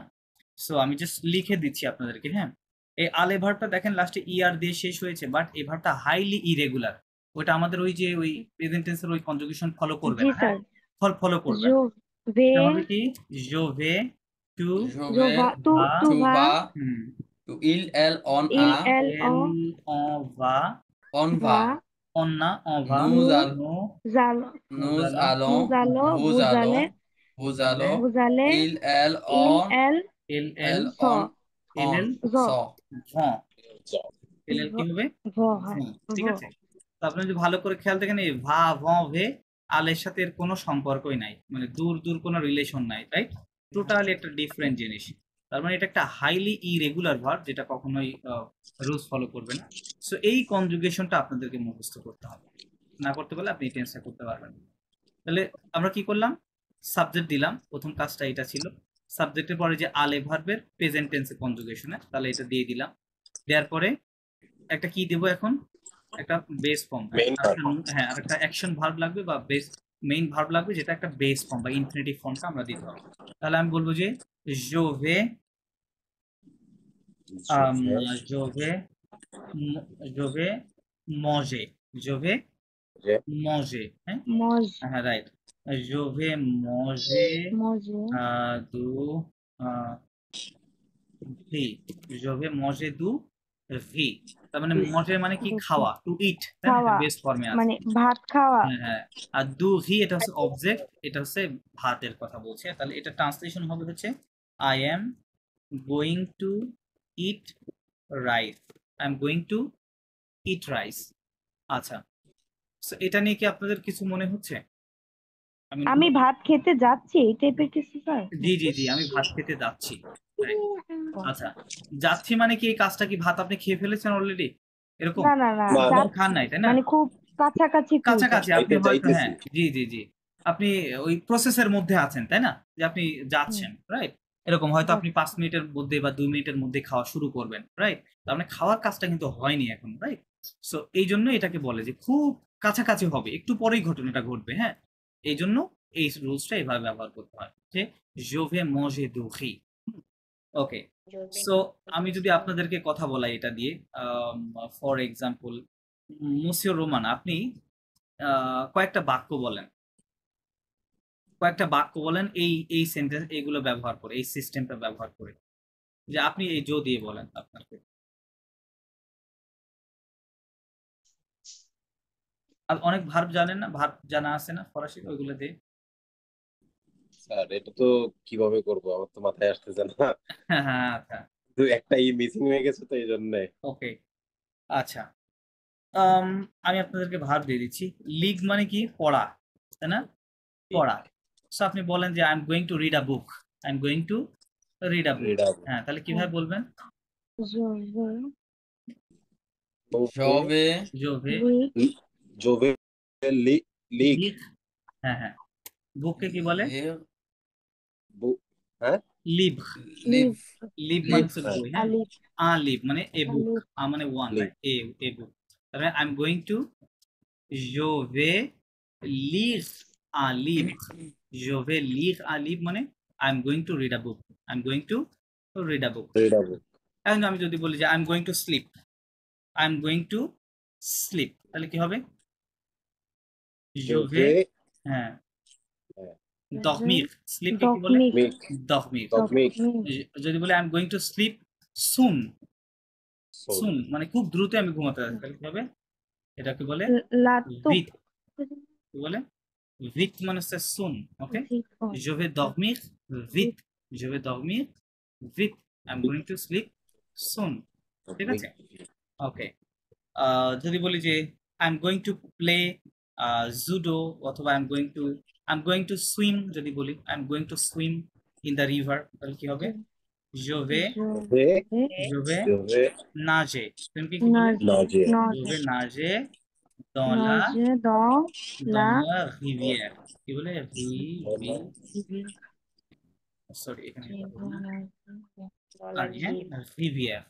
সো আমি জাস্ট লিখে দিচ্ছি আপনাদেরকে, হ্যাঁ। এই আলে ভার্বটা দেখেন লাস্টে ইআর দিয়ে শেষ হয়েছে, বাট এই ভার্বটা হাইলি ইরেগুলার, ওইটা আমাদের ওই যে ওই প্রেজেন্ট টেন্সের ওই কনজুগেশন ফলো করবে জি না, হ্যাঁ, স্যার, ফলো করবে। जो वे এটা হবে কি? je vais tu जो va तू vas, तू va to il on il a elle elle on va, on va va on na on va, nous nous allons nous nous allons, allons vous allez vous allez vous allez il elle il on elle elle so elle zo vont, elle কি হবে? vo vont, ঠিক vo আছে? তো আপনি যদি ভালো করে খেয়াল দেখেন এই ভা ভঁ ভে আলের সাথে এর কোনো সম্পর্কই নাই, মানে দূর দূর কোনো রিলেশন নাই, রাইট? টোটালি একটা ডিফারেন্ট জিনিস। তার মানে এটা একটা হাইলি ইরেগুলার ভার্ব, যেটা কখনোই রুলস ফলো করবে না। সো এই কনজুগেশনটা আপনাদেরকে মুখস্থ করতে হবে, না করতে পারলে আপনি টেন্সটা করতে পারবেন না। তাহলে আমরা কি করলাম, সাবজেক্ট দিলাম, প্রথম কাজটা এটা ছিল। সাবজেক্টের পরে যে আলে ভার্বের প্রেজেন্ট টেন্সে কনজুগেশনে, তাহলে এটা দিয়ে দিলাম। দেওয়ার পরে একটা কি দেবো এখন, একটা বেস ফর্ম, মেইন হ্যাঁ আর একটা অ্যাকশন ভার্ব লাগবে বা বেস মেইন ভার্ব লাগবে, যেটা একটা বেস ফর্ম বা ইনফিনিটিভ ফর্মটা আমরা দিতে হবে। তাহলে আমি বলবো যে জোভে জোভে জোভে মজে, জোভে মজে, হ্যাঁ মজ হ্যাঁ রাইট, জোভে মজে মজে দু ভি, জোভে মজে দু ভি। তার মানে মজে মানে কি, দুঃখী। খাওয়া, টু ইট, তাই না, খাওয়া বেস ফর্মে আছে। মানে ভাত খাওয়া। হ্যাঁ হ্যাঁ, আর দু হি এটা হচ্ছে অবজেক্ট, এটা হচ্ছে ভাতের কথা বলছে। তাহলে এটা ট্রান্সলেশন হবে হচ্ছে I am going two eat rice, I am going two eat rice. আচ্ছা, so এটা নিয়ে কি আপনাদের কিছু মনে হচ্ছে? আমি ভাত খেতে যাচ্ছি, এই টাইপের কিছু স্যার? জি জি জি, আমি ভাত খেতে যাচ্ছি। Right. আচ্ছা, যাচ্ছি মানে কি, এই কাজটা কি ভাত আপনি খেয়ে ফেলেছেন অলরেডি, এরকম না না না, না, এরকম যাচ্ছি খান নাই, তাই না? মানে খুব কাছাকাছি future। কাছাকাছি আপনি হয়তো, যাইতেছি। হ্যাঁ জি জি জি, আপনি ওই প্রসেসের মধ্যে আছেন, তাই না, যে আপনি যাচ্ছেন, রাইট। এরকম হয়তো আপনি 5 মিনিটের মধ্যে বা 2 মিনিটের মধ্যে খাওয়া শুরু করবেন, রাইট। তার মানে খাওয়ার কাজটা কিন্তু হয়নি এখন, রাইট। সো এই জন্য এটাকে বলে যে খুব কাছাকাছি হবে, একটু পরেই ঘটনাটা ঘটবে, হ্যাঁ। এই জন্য এই রুলসটা এইভাবে ব্যবহার করতে হয় যে জোভে মজে দুখি। ওকে, সো আমি যদি আপনাদেরকে কথা বলাই এটা দিয়ে, ফর এক্সাম্পল, মুসিও রোমান, আপনি কয়েকটা বাক্য বলেন, এই এই সেন্টেন্স এগুলো ব্যবহার করে, এই সিস্টেমটা ব্যবহার করে, যে আপনি এই জো দিয়ে বলেন আপনাকে। আর অনেক ভার্ব জানেন না, ভার্ব জানা আছে না ফরাসি, ওইগুলো দিয়ে। স্যার এটা তো কিভাবে করবো, আমার তো মাথায় আসতেছে না। হ্যাঁ হ্যাঁ, আচ্ছা তো একটা মিসিং হয়ে গেছে তো এই জন্য। ওকে, আচ্ছা, আমি আপনাদেরকে ভার্ব দিয়ে দিচ্ছি। লিগ মানে কি, পড়া, তাই না, পড়া। সো আপনি বলেন যে I am going to read a book, I am going to read a book. হ্যাঁ, তাহলে কিভাবে বলবেন, জোভে জবে জোভে লিগ জোভে লিগ লিগ, হ্যাঁ হ্যাঁ, বুককে কি বলে, হ্যাঁ লিভ, লিভ লিভ মানে লিভ হচ্ছে বই, হ্যাঁ। আলিফ লিভ মানে এ বুক, আলিফ মানে ওয়ান, Live. এ বুক। তাহলে I am going two, je vais lire un livre, je vais lire un livre মানে I am going to read a book, I am going to read a book. এখন আমি যদি বলি যে I am going to sleep, I am going to sleep, তাহলে কি হবে, je vais, হ্যাঁ, dormir, স্লিপ কি বলে, dormir। যদি বলি I am going to sleep soon, soon মানে খুব দ্রুত আমি ঘুমাতে যাচ্ছি, তাহলে কি হবে, এটাকে বলে লাতুক ভিত, কি বলে, ভিত মানে হচ্ছে সুন। ওকে, je vais dormir vite, je vais dormir vite, I'm going to sleep soon, ঠিক আছে। ওকে, যদি বলি যে I'm going to play judo, অথবা I'm going to swim, যদি বলি I'm going to swim in the river, তাহলে কি হবে, je vais nager, তুমি কি বলে, je vais nager dans la rivière, কি বলে, সরি এখানে রিভিয়ার,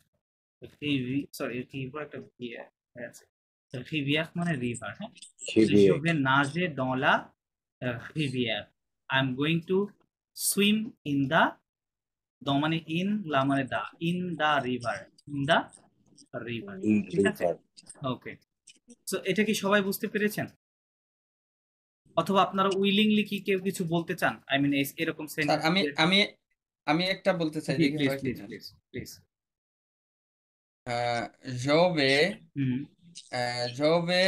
সরি রিভার একটা ভিয়ার আছে, রিভিয়ার মানে রিভার, হ্যাঁ। Je vais nager dans la rivière, I'm going to swim in the, the মানে in, la মানে দা, in the river, in the river, ঠিক আছে। ওকে, সো এটা কি সবাই বুঝতে পেরেছেন, অথবা আপনারা উইলিংলি কি কেউ কিছু বলতে চান, আই মিন এরকম স্যার সেন্টেন্স? আমি একটা বলতে চাই, দেখি প্লিজ হয় প্লিজ কিনা। Please please. জবে হুম, জবে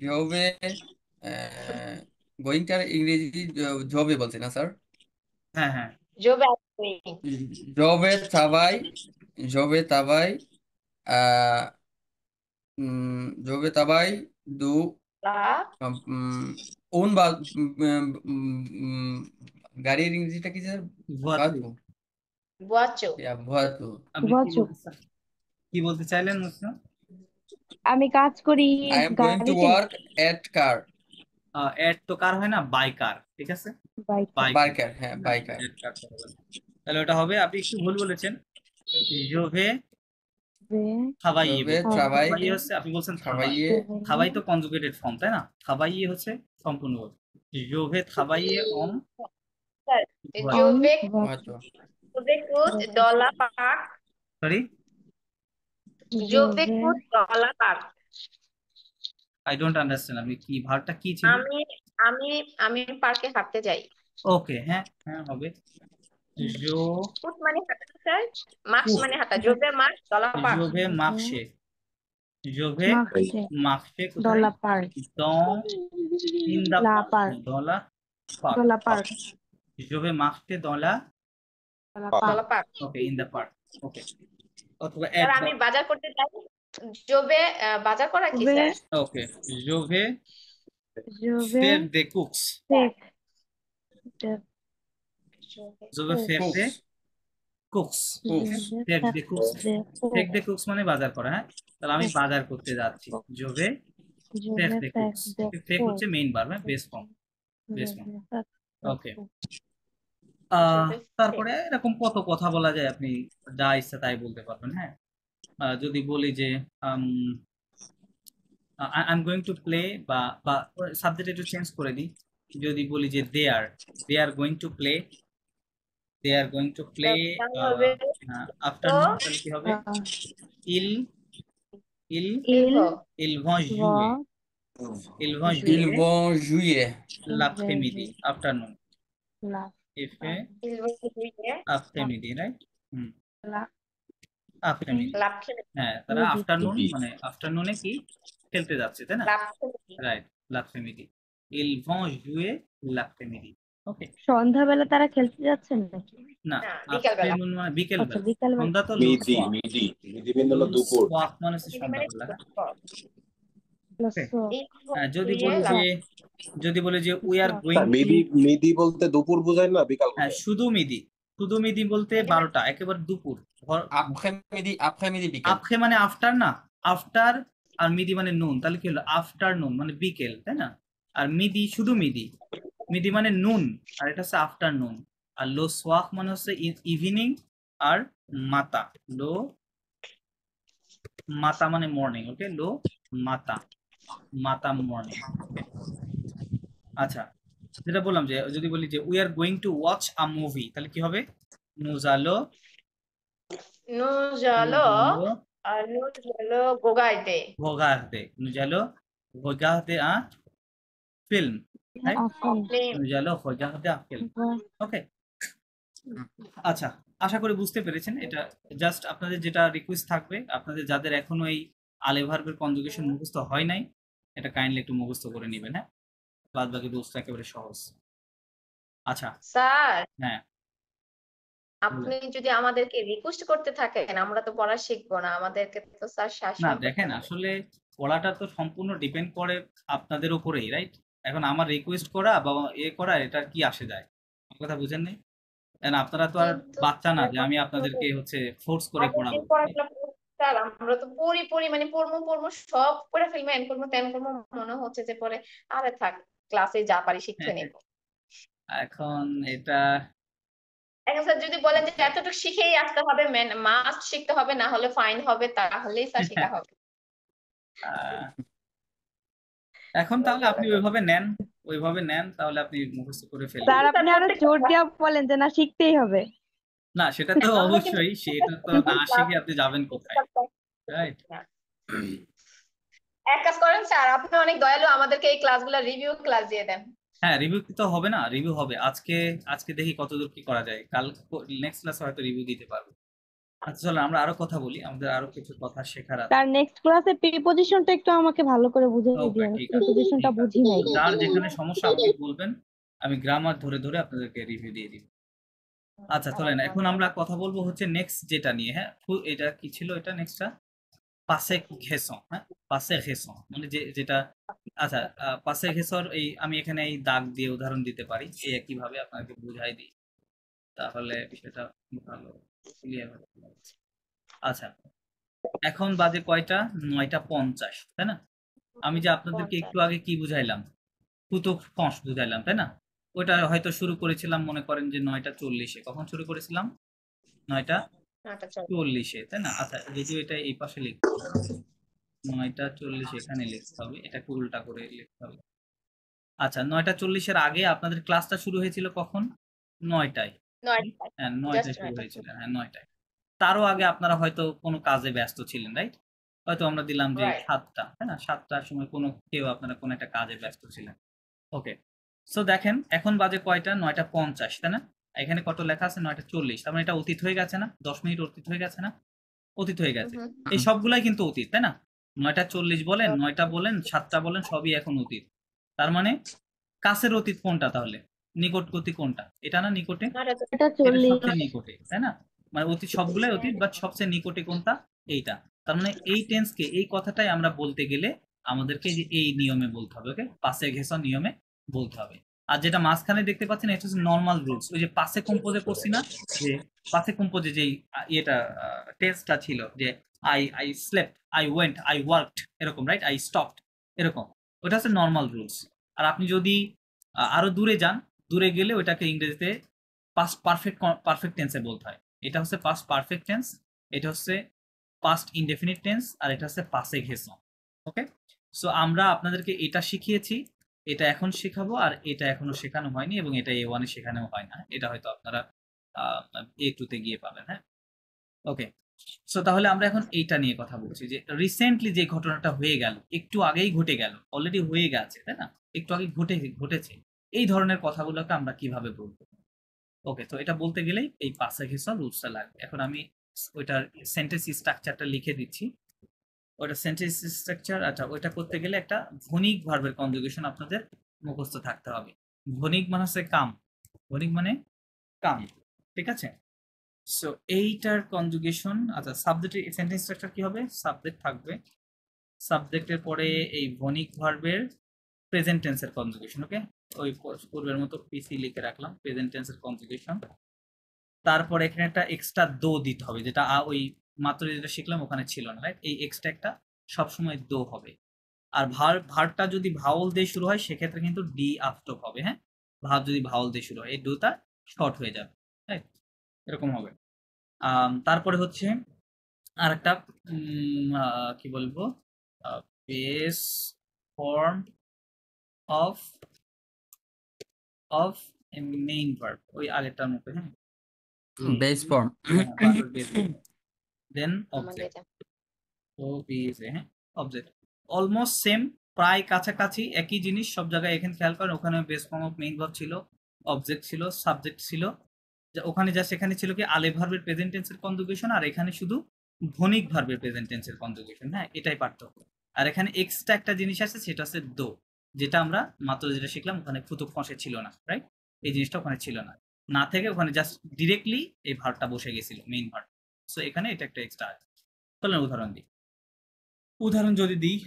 জবে গোয়িংটার ইংরেজি জবে বলছি না স্যার, হ্যাঁ হ্যাঁ, জবে জবে তাবাই, জবে তাবাই জবে তাবাই দু লা উম, ওন বা গাড়ির ইংরেজিটা কি স্যার? ভুয়াতু। বাতু। বুয়াচো। বাতু। আপনি বুয়াচো। কি বলতে চাইলেন মুসলিম? আমি কাজ করি আই এম গোয়িং টু গাড়িতে। Work at car. এড তো কার হয় না, বাই কার, ঠিক আছে, বাইকে। বাই বাইকার, হ্যাঁ বাইকার। কার। তাহলে ওটা হবে, আপনি একটু ভুল বলেছেন। জোভে খাবাইয়ে জবে বলতে, ট্রাবাই খাবাইয়ে হচ্ছে আপনি বলছেন খাবাই, travailler খাবাই তো কনজুগেটেড ফর্ম তাই না, খাবাইয়ে হচ্ছে সম্পূর্ণ বল। জোভে খাবাইয়ে অন স্যার ভুয়াচো। অন জোবে voiture. জোবে কুচ ডলা পাক। সরি, জোবে জোবে কুচ ডলা পাক। আই ডোন্ট আন্ডারস্ট্যান্ড, আপনি কি ভার্বটা কি ছিল? আমি আমি আমি পার্কে হাঁটতে যাই। ওকে, হ্যাঁ হ্যাঁ হবে। জো কুচ মানে হাঁটা স্যার, মার্কস কুহ, মানে হাঁটা। জোবে মার্কস ডলা পাক। জোভে মার্কশে, জোভে মার্কশে মার্কশে কোথায়? ডলা পার্ক dans in the লা park, park dans la park, ডলা park je vais marcher dans la, ডলা পার্ক। পার্ক ডলা পাক। okay, in the park, okay, অথবা স্যার at আমি the, বাজার করতে যাই। জোবে বাজার করা কি জোবে স্যার? okay, je vais জোবে faire des courses, টেক je vais faire Cooks. des courses, Cooks. faire des courses, faire des courses মানে বাজার করা, হ্যাঁ, তাহলে আমি বাজার করতে যাচ্ছি, je vais faire des courses, fake হচ্ছে মেইন ভার্ব, হ্যাঁ, বেস ফর্ম, বেস ফর্ম, ওকে। তারপরে এরকম কত কথা বলা যায়, আপনি যা ইচ্ছা তাই বলতে পারবেন, হ্যাঁ। যদি বলি যে I am going to play, বা সাবজেক্ট একটু চেঞ্জ করে দিই, যদি বলি যে they are going to play, they are going to play হবে আফটারনুন, তাহলে কি হবে? ইল ইল ইল ইল vont jouer, ils vont Ils jouer vont jouer l'après-midi, afternoon, লা il fait ইলভে après-midi, right? লা après-midi, লাভছে হ্যাঁ, তারা মিডি আফটারনুন মিডি। মানে আফটারনুনে কি খেলতে যাচ্ছে তাই না, লাভছে right, l'après-midi, ils vont jouer l'après-midi, okay. সন্ধ্যাবেলা তারা খেলতে যাচ্ছেন নাকি? না, না বিকালবেলা। আফটারনুন মানে বিকেল আচ্ছা বেলা, বিকালবেলা সন্ধ্যা তো মিডি লুসওয়াক, মিডি মিডি মানে হলো দুপুর। লুসওয়াক মানে হচ্ছে মিডি মানে সন্ধ্যাবেলা, হ্যাঁ, প্লাস ওকে। যদি ইলভে বলি যে, যদি বলি যে উই আর গোয়িং টু, মিডি মিডি বলতে দুপুর বোঝায় না বিকাল হ্যাঁ, বোঝায়। শুধু মিদি বলতে 12টা, একেবারে দুপুর, après-midi বিকেল। আফখে মানে আফটার না, আফটার, আর মিদি মানে নুন, তাহলে কি হলো আফটারনুন মানে বিকেল তাই না, আর মিদি শুধু মিদি, মিদি মানে নুন, আর এটা হচ্ছে আফটারনুন, আর লো সোয়াক মানে হচ্ছে ইভিনিং, আর মাতা, লো মাতা মানে মর্নিং, ওকে, লো মাতা, মাতা মর্নিং, ওকে। আচ্ছা, যেটা বললাম যে যদি বলি যে we are going to watch a movie, তাহলে কি হবে? নুজালো নুজালো আর নুজালো গোগাইতে। regarder, nous allons regarder un film, right? Nous allons regarder un film, okay? আচ্ছা, আশা করি বুঝতে পেরেছেন। এটা জাস্ট আপনাদের যেটা রিকোয়েস্ট থাকবে, আপনাদের যাদের এখনো এই আলে ভার্বের কনজুগেশন মুখস্থ হয় নাই, এটা কাইন্ডলি একটু মুখস্থ করে নেবেন, হ্যাঁ, বাদ বাকি দোষটা একেবারে সহজ। আচ্ছা, স্যার হ্যাঁ, আপনি যদি আমাদেরকে রিকোয়েস্ট করতে থাকেন আমরা তো পড়া শিখবো না, আমাদেরকে তো স্যার না শাসন করতে দেখেন, হবে। আসলে পড়াটা তো সম্পূর্ণ ডিপেন্ড করে আপনাদের উপরেই, রাইট? এখন আমার রিকোয়েস্ট করা বা করা, এটার কি আসে যায়? আমার কথা বুঝেন নাই? কারণ আপনারা তো আর কিন্তু বাচ্চা না যে আমি আপনাদেরকে হচ্ছে ফোর্স করে আগের পড়াবো। দিন পড়াশোনা করছি স্যার, আমরা তো পড়ি মানে পড়বো সব করে ফেলবো, এন করবো তেন করবো, মনে হচ্ছে যে পরে আরে থাক ক্লাসে যা পারি শিখে নেব। এখন এটা এখন স্যার যদি বলেন যে এতটুকু শিখেই আসতে হবে, মাস্ট শিখতে হবে, না হলে ফাইন হবে, তাহলেই স্যার শেখা হবে। আহ, এখন তাহলে আপনি ওইভাবে নেন তাহলে আপনি মুখস্থ করে স্যার ফেলবেন। আপনি আরো জোর দিয়া বলেন যে না শিখতেই হবে। না, সেটা তো অবশ্যই, সেটা তো না শিখে আপনি যাবেন কোথায়, রাইট? এক কাজ করেন স্যার, আপনি অনেক দয়ালু, আমাদেরকে এই ক্লাসগুলো রিভিউ ক্লাস দিয়ে দেন। হ্যাঁ, রিভিউ তো হবে না, রিভিউ হবে আজকে দেখি কতদূর কি করা যায়, কাল নেক্সট ক্লাসে হয়তো রিভিউ দিতে পারবো। আচ্ছা চলো আমরা আরো কথা বলি, আমাদের আরো কিছু কথা শেখার আছে। তার নেক্সট ক্লাসে প্রিপজিশনটা একটু আমাকে ভালো করে বুঝিয়ে ওকে, দিন, ঠিক আছে, প্রিপজিশনটা ঠিক আছে। বুঝি নাই। যার যেখানে সমস্যা আপনি বলবেন, আমি গ্রামার ধরে ধরে আপনাদেরকে রিভিউ দিয়ে দিব। আচ্ছা চলেন এখন আমরা কথা বলবো হচ্ছে নেক্সট যেটা নিয়ে, হ্যাঁ, এটা কি ছিল, এটা নেক্সটটা পাসে ঘেসন, হ্যাঁ পাসে ঘেসন মানে যেটা আচ্ছা পাসে ঘেসর এই আমি এখানে এই দাগ দিয়ে উদাহরণ দিতে পারি এই একইভাবে আপনাকে বুঝাই দিই তাহলে বিষয়টা ভালো ক্লিয়ার হবে। আচ্ছা এখন বাজে কয়টা 9:50 তাই না আমি যে আপনাদেরকে 50 একটু আগে কি বুঝাইলাম কুতুব ফস বুঝাইলাম তাই না ওইটা হয়তো শুরু করেছিলাম মনে করেন যে 9:40-এ কখন শুরু করেছিলাম 9:40 তাই না আচ্ছা যদিও এটা এই পাশে লিখতে হবে 9:40 এখানে লিখতে হবে এটাকে উল্টা করে লিখতে হবে আচ্ছা 9:40-এর আগে আপনাদের ক্লাসটা শুরু হয়েছিল কখন 9টায় হ্যাঁ 9টায় শুরু হয়েছিল হ্যাঁ 9টায় তারও আগে আপনারা হয়তো কোনো কাজে ব্যস্ত ছিলেন রাইট হয়তো আমরা দিলাম যে Right. 7টা তাই না 7টার সময় কোনো কেউ আপনারা কোনো একটা কাজে ব্যস্ত ছিলেন ওকে সো দেখেন এখন বাজে কয়টা 9:50 তাই না এখানে কত লেখা আছে 9:40 তার মানে এটা অতীত হয়ে গেছে না 10 মিনিট অতীত হয়ে গেছে না অতীত হয়ে গেছে এই সবগুলাই কিন্তু অতীত তাই না 9:40 বলেন 9টা বলেন 7টা বলেন সবই এখন অতীত তার মানে কাছের অতীত কোনটা তাহলে নিকটবর্তী কোনটা এটা না নিকটে এটা 9:40 সবচেয়ে নিকটে তাই না মানে অতীত সবগুলাই অতীত বাট সবচেয়ে নিকটে কোনটা এইটা তার মানে এই টেন্সকে এই কথাটাই আমরা বলতে গেলে আমাদেরকে যে এই নিয়মে বলতে হবে ওকে পাসে ঘেঁষা নিয়মে বলতে হবে আর যেটা মাঝখানে দেখতে পাচ্ছেন এটা হচ্ছে নর্মাল রুলস ওই যে পাসে কম্পোজে করছি না যে পাসে কম্পোজে যে ইয়েটা টেন্সটা ছিল যে I slept I went I worked এরকম রাইট আই স্টপড এরকম ওটা হচ্ছে নর্মাল রুলস আর আপনি যদি আরো দূরে যান দূরে গেলে ওটাকে ইংরেজিতে পাস্ট পারফেক্ট টেন্সে বলতে হয় এটা হচ্ছে পাস্ট পারফেক্ট টেন্স এটা হচ্ছে পাস্ট ইনডেফিনিট টেন্স আর এটা হচ্ছে পাসে ঘেঁষা ওকে সো আমরা আপনাদেরকে এটা শিখিয়েছি এটা এখন শেখাবো আর এটা এখনো শেখানো হয়নি এবং এটা A1 এ শেখানো হয় না এটা হয়তো আপনারা A2 তে গিয়ে পাবেন হ্যাঁ ওকে সো তাহলে আমরা এখন এইটা নিয়ে কথা বলছি যে রিসেন্টলি যে ঘটনাটা হয়ে গেল একটু আগেই ঘটে গেল অলরেডি হয়ে গেছে তাই না একটু আগে ঘটেছে এই ধরনের কথাগুলোকে আমরা কিভাবে বলবো ওকে তো এটা বলতে গেলেই এই পাসে ঘেঁষা রুলসটা লাগবে এখন আমি ওইটার সেন্টেন্স স্ট্রাকচারটা লিখে দিচ্ছি ওইটা সেন্টেন্স স্ট্রাকচার আচ্ছা ওইটা করতে গেলে একটা ভনিক ভার্বের কনজুগেশন আপনাদের মুখস্থ থাকতে হবে ভনিক মানে হচ্ছে কাম ভনিক মানে কাম ঠিক আছে সো এইটার কনজুগেশন আচ্ছা সাবজেক্টের সেন্টেন্স স্ট্রাকচার কি হবে সাবজেক্ট থাকবে সাবজেক্টের পরে এই ভনিক ভার্বের প্রেজেন্ট টেন্সের কনজুগেশন ওকে ওই পূর্বের মতো পিসি লিখে রাখলাম প্রেজেন্ট টেন্সের কনজুগেশন তারপর এখানে একটা এক্সট্রা দো দিতে হবে যেটা ওই মাত্র যেটা শিখলাম ওখানে ছিল না রাইট এই এক্সট্রা একটা সবসময় দো হবে আর ভার্বটা যদি ভাওয়াল দিয়ে শুরু হয় সেক্ষেত্রে কিন্তু ডি আফটর হবে হ্যাঁ ভাব যদি ভাওয়াল দিয়ে শুরু হয় এই ডোটা শর্ট হয়ে যাবে রাইট এরকম হবে তারপরে হচ্ছে আর একটা কি বলবো base form of of main verb ওই আগেরটার মতো হ্যাঁ বেস ফর্ম দেন অবজেক্ট ও বিএস হ্যাঁ অবজেক্ট অলমোস্ট সেম প্রায় কাছাকাছি একই জিনিস সব জায়গায় এখানে খেয়াল করেন ওখানে base form of main verb ছিল অবজেক্ট ছিল সাবজেক্ট ছিল ওখানে যা সেখানে ছিল কি আলে ভার্বের প্রেজেন্ট টেন্সের কনজুগেশন আর এখানে শুধু ভনিক ভার্বের প্রেজেন্ট টেন্সের কনজুগেশন হ্যাঁ এটাই পার্থক্য আর এখানে এক্সট্রা একটা জিনিস আছে সেটা হচ্ছে দো যেটা আমরা মাত্র যেটা শিখলাম ওখানে ফুতুক ফসে ছিল না রাইট এই জিনিসটা ওখানে ছিল না থেকে ওখানে জাস্ট ডিরেক্টলি এই ভার্বটা বসে গেছিল মেইন ভার্ব সো এখানে এটা একটা এক্সট্রা আছে চলেন উদাহরণ দিই উদাহরণ যদি দিই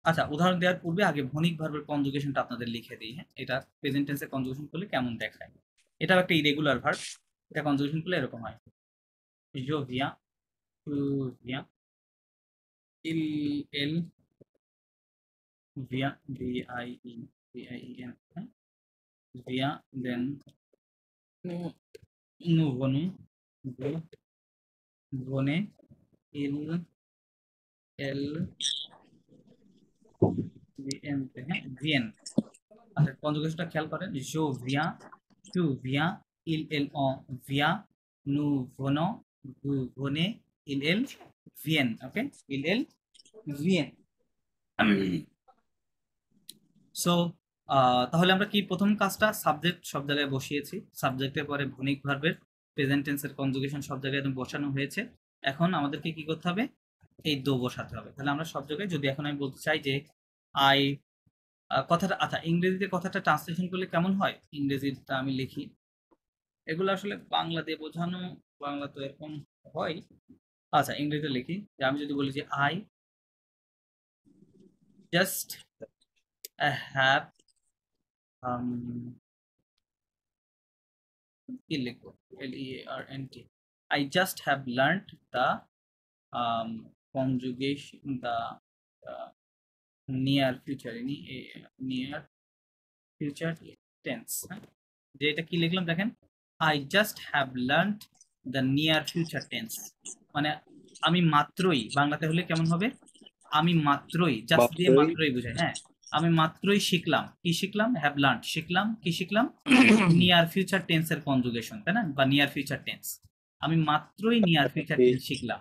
আচ্ছা উদাহরণ দেওয়ার পূর্বে আগে ভনিক ভার্বের কনজুগেশনটা আপনাদের লিখে দিই হ্যাঁ এটা প্রেজেন্ট টেন্সে কনজুগেশন করলে কেমন দেখায় এটাও একটা ইরেগুলার ভার্ব এটা কনজুগেশন করলে এরকম হয় yo viens tu viens il elle vient vien vient then nous venons vous venez il elle viennent আচ্ছা কনজুগেশনটা খেয়াল করেন yo viens tu viens il on vient nous venons vous venez il viennent okay il viennent so তাহলে আমরা কি প্রথম কাজটা সাবজেক্ট সব জায়গায় বসিয়েছি সাবজেক্টের পরে ভনিক ভার্বের প্রেজেন্ট টেন্সের কনজুগেশন সব জায়গায় একদম বসানো হয়েছে এখন আমাদেরকে কি করতে হবে এই দো বসাতে হবে তাহলে আমরা সব জায়গায় যদি এখন আমি বলতে চাই যে আই কথাটা আচ্ছা ইংরেজিতে কথাটা ট্রান্সলেশন করলে কেমন হয় ইংরেজিটা আমি লিখি এগুলো আসলে বাংলা দিয়ে বোঝানো বাংলা তো এরকম হয় আচ্ছা ইংরেজিতে লিখি যে আমি যদি বলি যে আই জাস্ট হ্যাভ কি লিখবো LEARNT I just have learned the conjugation the near future near future tense যে এটা কি লিখলাম দেখেন I just have learned the near future tense মানে আমি মাত্রই বাংলাতে হলে কেমন হবে আমি মাত্রই জাস্ট দিয়ে মাত্রই মাত্রই বোঝায় হ্যাঁ আমি মাত্রই শিখলাম কি শিখলাম হ্যাভ লার্ন শিখলাম কি শিখলাম নিয়ার ফিউচার টেন্সের কনজুগেশন তাই না বা নিয়ার ফিউচার টেন্স আমি মাত্রই নিয়ার ফিউচার টেন্স শিখলাম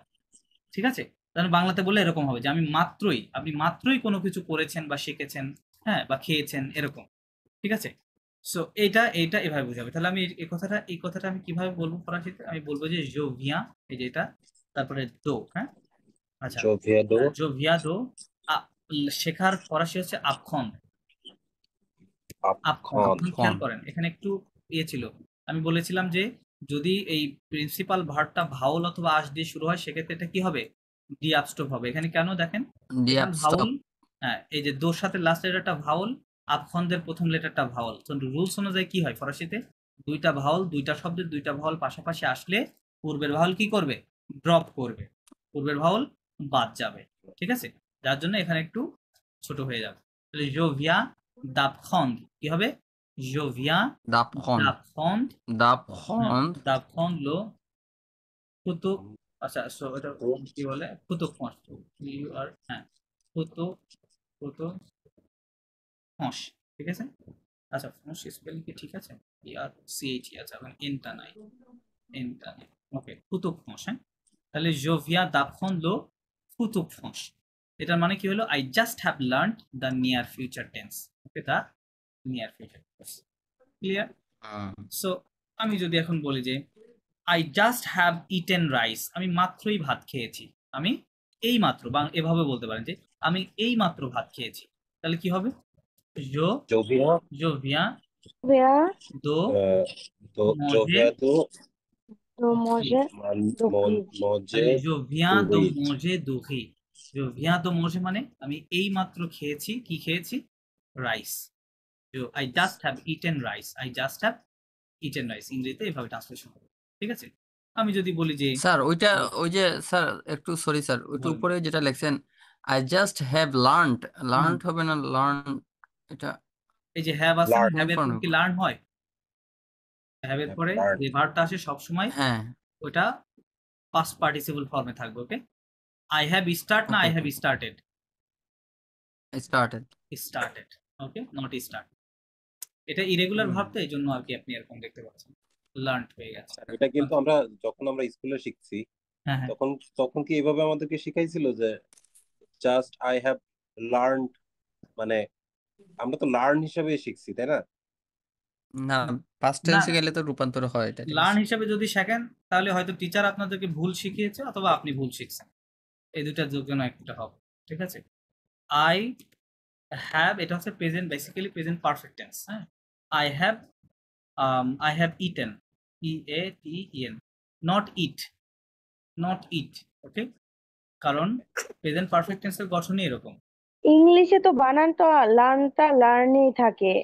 ঠিক আছে তাহলে বাংলাতে বলে এরকম হবে যে আমি মাত্রই আপনি মাত্রই কোনো কিছু করেছেন বা শিখেছেন হ্যাঁ বা খেয়েছেন এরকম ঠিক আছে সো এটা এভাবে বোঝাবে তাহলে আমি এই কথাটা আমি কিভাবে বলবো ফরাসিতে আমি বলবো যে জো ভিয়া এই যে এটা তারপরে দো হ্যাঁ আচ্ছা জোভিয়াদো জো ভিয়া দো শেখার ফরাসি হচ্ছে আপখন আপখন আপনি খেয়াল করেন এখানে একটু ইয়ে ছিল আমি বলেছিলাম যে যদি এই প্রিন্সিপাল ভার্বটা ভাউল অথবা আশ দিয়ে শুরু হয় সেক্ষেত্রে এটা কি হবে ডি আপস্টপ হবে এখানে কেন দেখেন ডি এখানে আপস্টপ ভাউল হ্যাঁ এই যে দোর সাথে লাস্ট লেটারটা ভাউল আপখন্দের প্রথম লেটারটা ভাউল তো রুলস অনুযায়ী কি হয় ফরাসিতে দুইটা ভাউল দুইটা শব্দের দুইটা ভাউল পাশাপাশি আসলে পূর্বের ভাউল কি করবে ড্রপ করবে পূর্বের ভাউল বাদ যাবে ঠিক আছে যার জন্য এখানে একটু ছোট হয়ে যাবে তাহলে জো ভিয়া d'apprendre কি হবে je viens d'apprendre d'apprendre le photo আচ্ছা সো এটা কি বলে photo ইউ আর হ্যাঁ photo ফস ঠিক আছে আচ্ছা ফস স্পেলিং কি ঠিক আছে ERCH আছে এখন এনটা নাই ওকে photo ফস হ্যাঁ তাহলে je viens d'apprendre le photo ফস এটার মানে কি হলো I just have learned the near future tense okay the near future clear so আমি যদি এখন বলি যে I just have eaten rice আমি মাত্রই ভাত খেয়েছি আমি এই মাত্র বা এভাবে বলতে পারেন যে আমি এই মাত্র ভাত খেয়েছি তাহলে কি হবে জোভিয়া জো ভিয়া Where দো দো মজে জোভিয়াদো do manger do মজে জো ভিয়া দো দুরিচ মজে দুহি জো ভিয়া দো মজে মানে আমি এই মাত্র খেয়েছি কি খেয়েছি rice I just have eaten rice I just have eaten rice ইংরেজিতে এভাবে ট্রান্সলেশন হবে ঠিক আছে আমি যদি বলি যে স্যার ওইটা ওই যে স্যার একটু সরি স্যার ওইটা বলেন। উপরে যেটা লেখছেন আই জাস্ট হ্যাভ লার্নড হবে না লার্ন এটা এই যে হ্যাভ আছে Learn. হ্যাভ এর পর কি লার্ন হয় হ্যাভ এর পরে Learn. যে ভার্বটা আসে সব সময় হ্যাঁ ওটা পাস্ট পার্টিসিপল ফর্মে থাকবে ওকে আই হ্যাভ স্টার্ট না I have started started okay not start এটা ইরেগুলার ভার্ব তো এই জন্য আর কি আপনি এরকম দেখতে পাচ্ছেন লার্নড হয়ে গেছে এটা কিন্তু আমরা যখন আমরা স্কুলে শিখছি হ্যাঁ হ্যাঁ তখন কি এভাবে আমাদেরকে শিখাইছিল যে জাস্ট আই হ্যাভ লার্নড মানে আমরা তো লার্ন হিসেবে শিখছি তাই না না পাস্ট টেন্সে গেলে তো রূপান্তর হয় এটা লার্ন হিসেবে যদি শেখেন তাহলে হয়তো টিচার আপনাদেরকে ভুল শিখিয়েছে অথবা আপনি ভুল শিখছেন এই দুটার জন্য একটা হবে ঠিক আছে আই হ্যাভ এটা হচ্ছে present basically present perfect tense হ্যাঁ I have eaten EATEN not eat okay কারণ প্রেজেন্ট পারফেক্ট টেন্সের গঠনই এরকম ইংলিশে তো বানানটা লার্নেই থাকে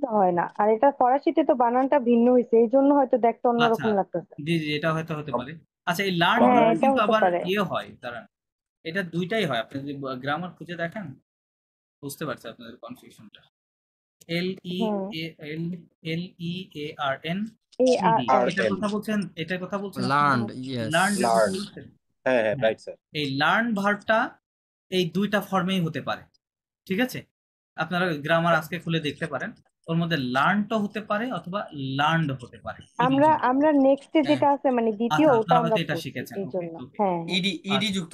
তো হয় না আর এটা ফরাসিতে তো বানানটা ভিন্ন হয়েছে এই জন্য হয়তো দেখতে অন্যরকম আচ্ছা লাগতেছে জি এটা হয়তো হতে পারে আচ্ছা এই লার্ন হ্যাঁ এটা কিন্তু হতে আবার পারে ইয়ে হয় দাঁড়ান এটা দুইটাই হয় আপনি যদি গ্রামার খুঁজে দেখেন বুঝতে পারছেন আপনাদের কনফিউশনটা LEARN এটার কথা বলছেন লার্নড ইয়েস Learn. হ্যাঁ রাইট স্যার এই লার্ন ভার্বটা এই দুইটা ফর্মেই হতে পারে ঠিক আছে আপনারা গ্রামার আজকে খুলে দেখতে পারেন ওর মধ্যে লার্নটা হতে পারে অথবা লার্নড হতে পারে আমরা নেক্সটে যেটা আছে মানে দ্বিতীয় আচ্ছা, ওটা আপনারা আমরা হয়তো এটা পড়ছি, শিখেছেন এই জন্য ওকে হ্যাঁ ইডি যুক্ত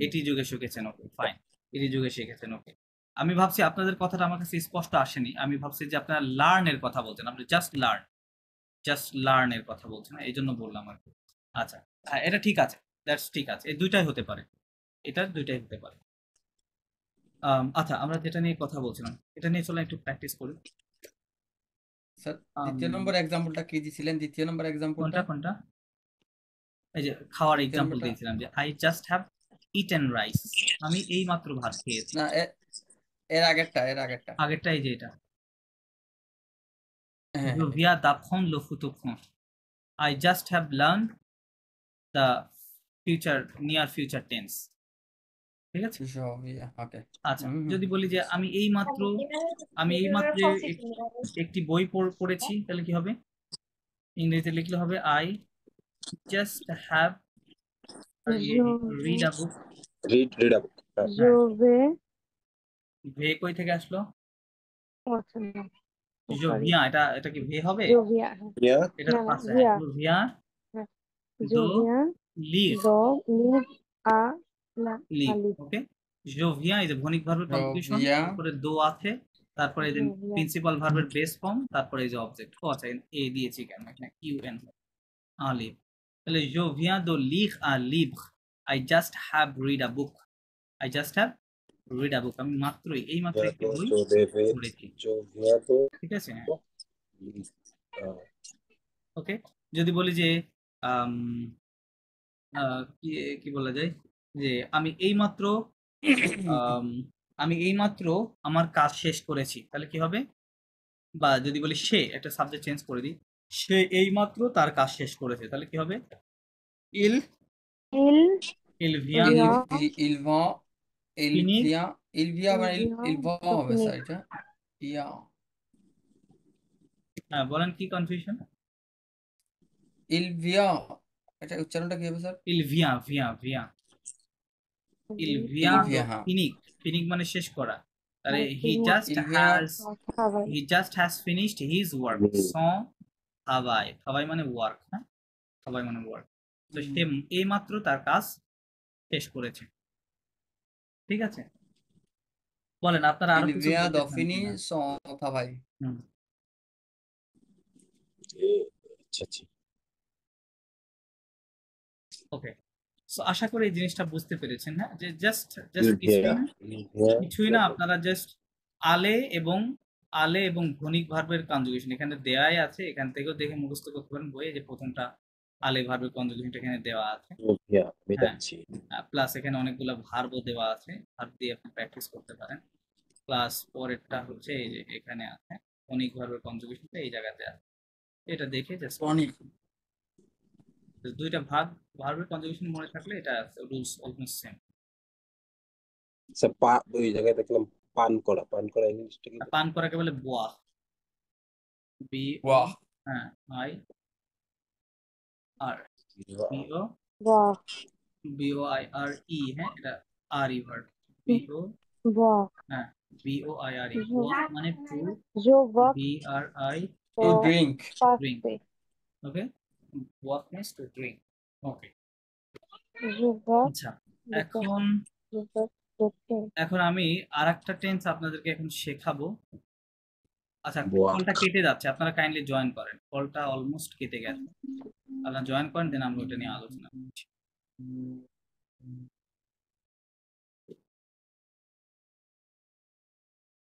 এটি যুগে শিখেছেন ওকে ফাইন এটি যুগে শিখেছেন ওকে আমি ভাবছি আপনাদের কথাটা আমার কাছে স্পষ্ট আসেনি আমি ভাবছি যে আপনারা লার্ন এর কথা বলছেন আপনি জাস্ট লার্ন এর কথা বলছেন এই জন্য বললাম আর কি আচ্ছা হ্যাঁ এটা ঠিক আছে দ্যাটস ঠিক আছে এই দুইটাই হতে পারে এটা দুইটাই হতে পারে আচ্ছা আমরা যেটা নিয়ে কথা বলছিলাম এটা নিয়ে চলে একটু প্র্যাকটিস করি স্যার দ্বিতীয় নম্বর এক্সাম্পলটা কি দিছিলেন দ্বিতীয় নম্বর এক্সাম্পলটা কোনটা এই যে খাওয়ার এক্সাম্পল কেনটা দিয়েছিলাম যে I just have eaten rice, আমি এই মাত্র ভাত খেয়েছি। না এর আগেরটা আগেরটা এই যে এটা হ্যাঁ Je viens d'apprendre le futur. I just have learned the future near future tense. ঠিক আছে? ওকে আচ্ছা, যদি বলি যে আমি এই মাত্র একটি বই পড়েছি, তাহলে কি হবে? ইংরেজিতে লিখলে হবে I just have read a book. Read up. জোবে ভে কই থেকে আসলো? আচ্ছা না Je সরি viens, এটা কি ভে হবে? জোভিয়া ইয়া এটা না না পাশে ভিয়া Je viens হ্যাঁ, de জোভিয়া lire. দ লিভ আ লা লিভ, আলিফ ওকে। Je viens এই যে ভৌণিক ভার্বের কনজুগেশন, জোভিয়া তারপরে দো আছে, তারপরে এই যে জোভিয়া প্রিন্সিপাল ভার্বের বেস ফর্ম, তারপরে এই যে অবজেক্ট। ও আচ্ছা, এ দিয়েছি কেন এখানে? UN un livre. তাহলে je viens de lire un livre. I just have read a book. I just have read a book. আমি মাত্রই এই মাত্র একটি বই পড়েছি। ঠিক আছে? ওকে। যদি বলি যে আম, কি কি বলা যায় যে আমি এইমাত্র আমার কাজ শেষ করেছি, তাহলে কি হবে? বা যদি বলি সে, একটা সাবজেক্ট চেঞ্জ করে দিই, সে এইমাত্র তার কাজ শেষ করেছে, তাহলে কি হবে? il ইল il vient vient il vient মানে il va তো হবে finish স্যার এটা ইয়া হ্যাঁ, বলেন কি কনফিউশন? il vient এটা উচ্চারণটা কি হবে sir? il vient il vient হ্যাঁ ফিনিক মানে শেষ করা, তাহলে il he just has finished his work. son travail মানে ওয়ার্ক, হ্যাঁ, travail মানে ওয়ার্ক। তো সে এইমাত্র তার কাজ শেষ করেছে। ঠিক আছে, বলেন আপনারা আরো il কিছু vient বলতে de চান finir কিনা? son travail হুম। আচ্ছা ওকে, সো আশা করি এই জিনিসটা বুঝতে পেরেছেন, হ্যাঁ, যে জাস্ট কিছুই না, আপনারা জাস্ট আলে এবং ভৌণিক ভার্বের কনজুগেশন এখানে দেয়াই আছে, এখান থেকেও দেখে মুখস্থ করতে পারেন বইয়ে, যে প্রথমটা আলে ভার্বের কনজুগেশনটা এখানে দেওয়া আছে, প্লাস এখানে অনেকগুলো ভার্বও দেওয়া আছে, ভার্ব দিয়ে আপনি প্র্যাকটিস করতে পারেন। প্লাস পরেরটা হচ্ছে এই যে এখানে আছে ভৌণিক ভার্বের কনজুগেশনটা এই জায়গাতে আছে, এটা দেখে জাস্ট দুইটা ভার্বের কনজুগেশন মনে থাকলে এটা রুলস অলমোস্ট সেম। ওই জায়গায় দেখলাম পান করা ইংলিশটা কি? পান করাকে বলে boire, Boire. হ্যাঁ, I R BOIRE, হ্যাঁ, এটা আর ই ভার্ব, হ্যাঁ, BOIRE, মানে to, BRI to drink drink, okay, walk means to drink, okay. আচ্ছা, এখন আমি আরেকটা টেন্স আপনাদেরকে এখন শেখাবো। আচ্ছা, কলটা কেটে যাচ্ছে, আপনারা কাইন্ডলি জয়েন করেন, কলটা অলমোস্ট কেটে গেছে, আপনারা জয়েন করেন, দেন আমরা ওটা নিয়ে আলোচনা করছি।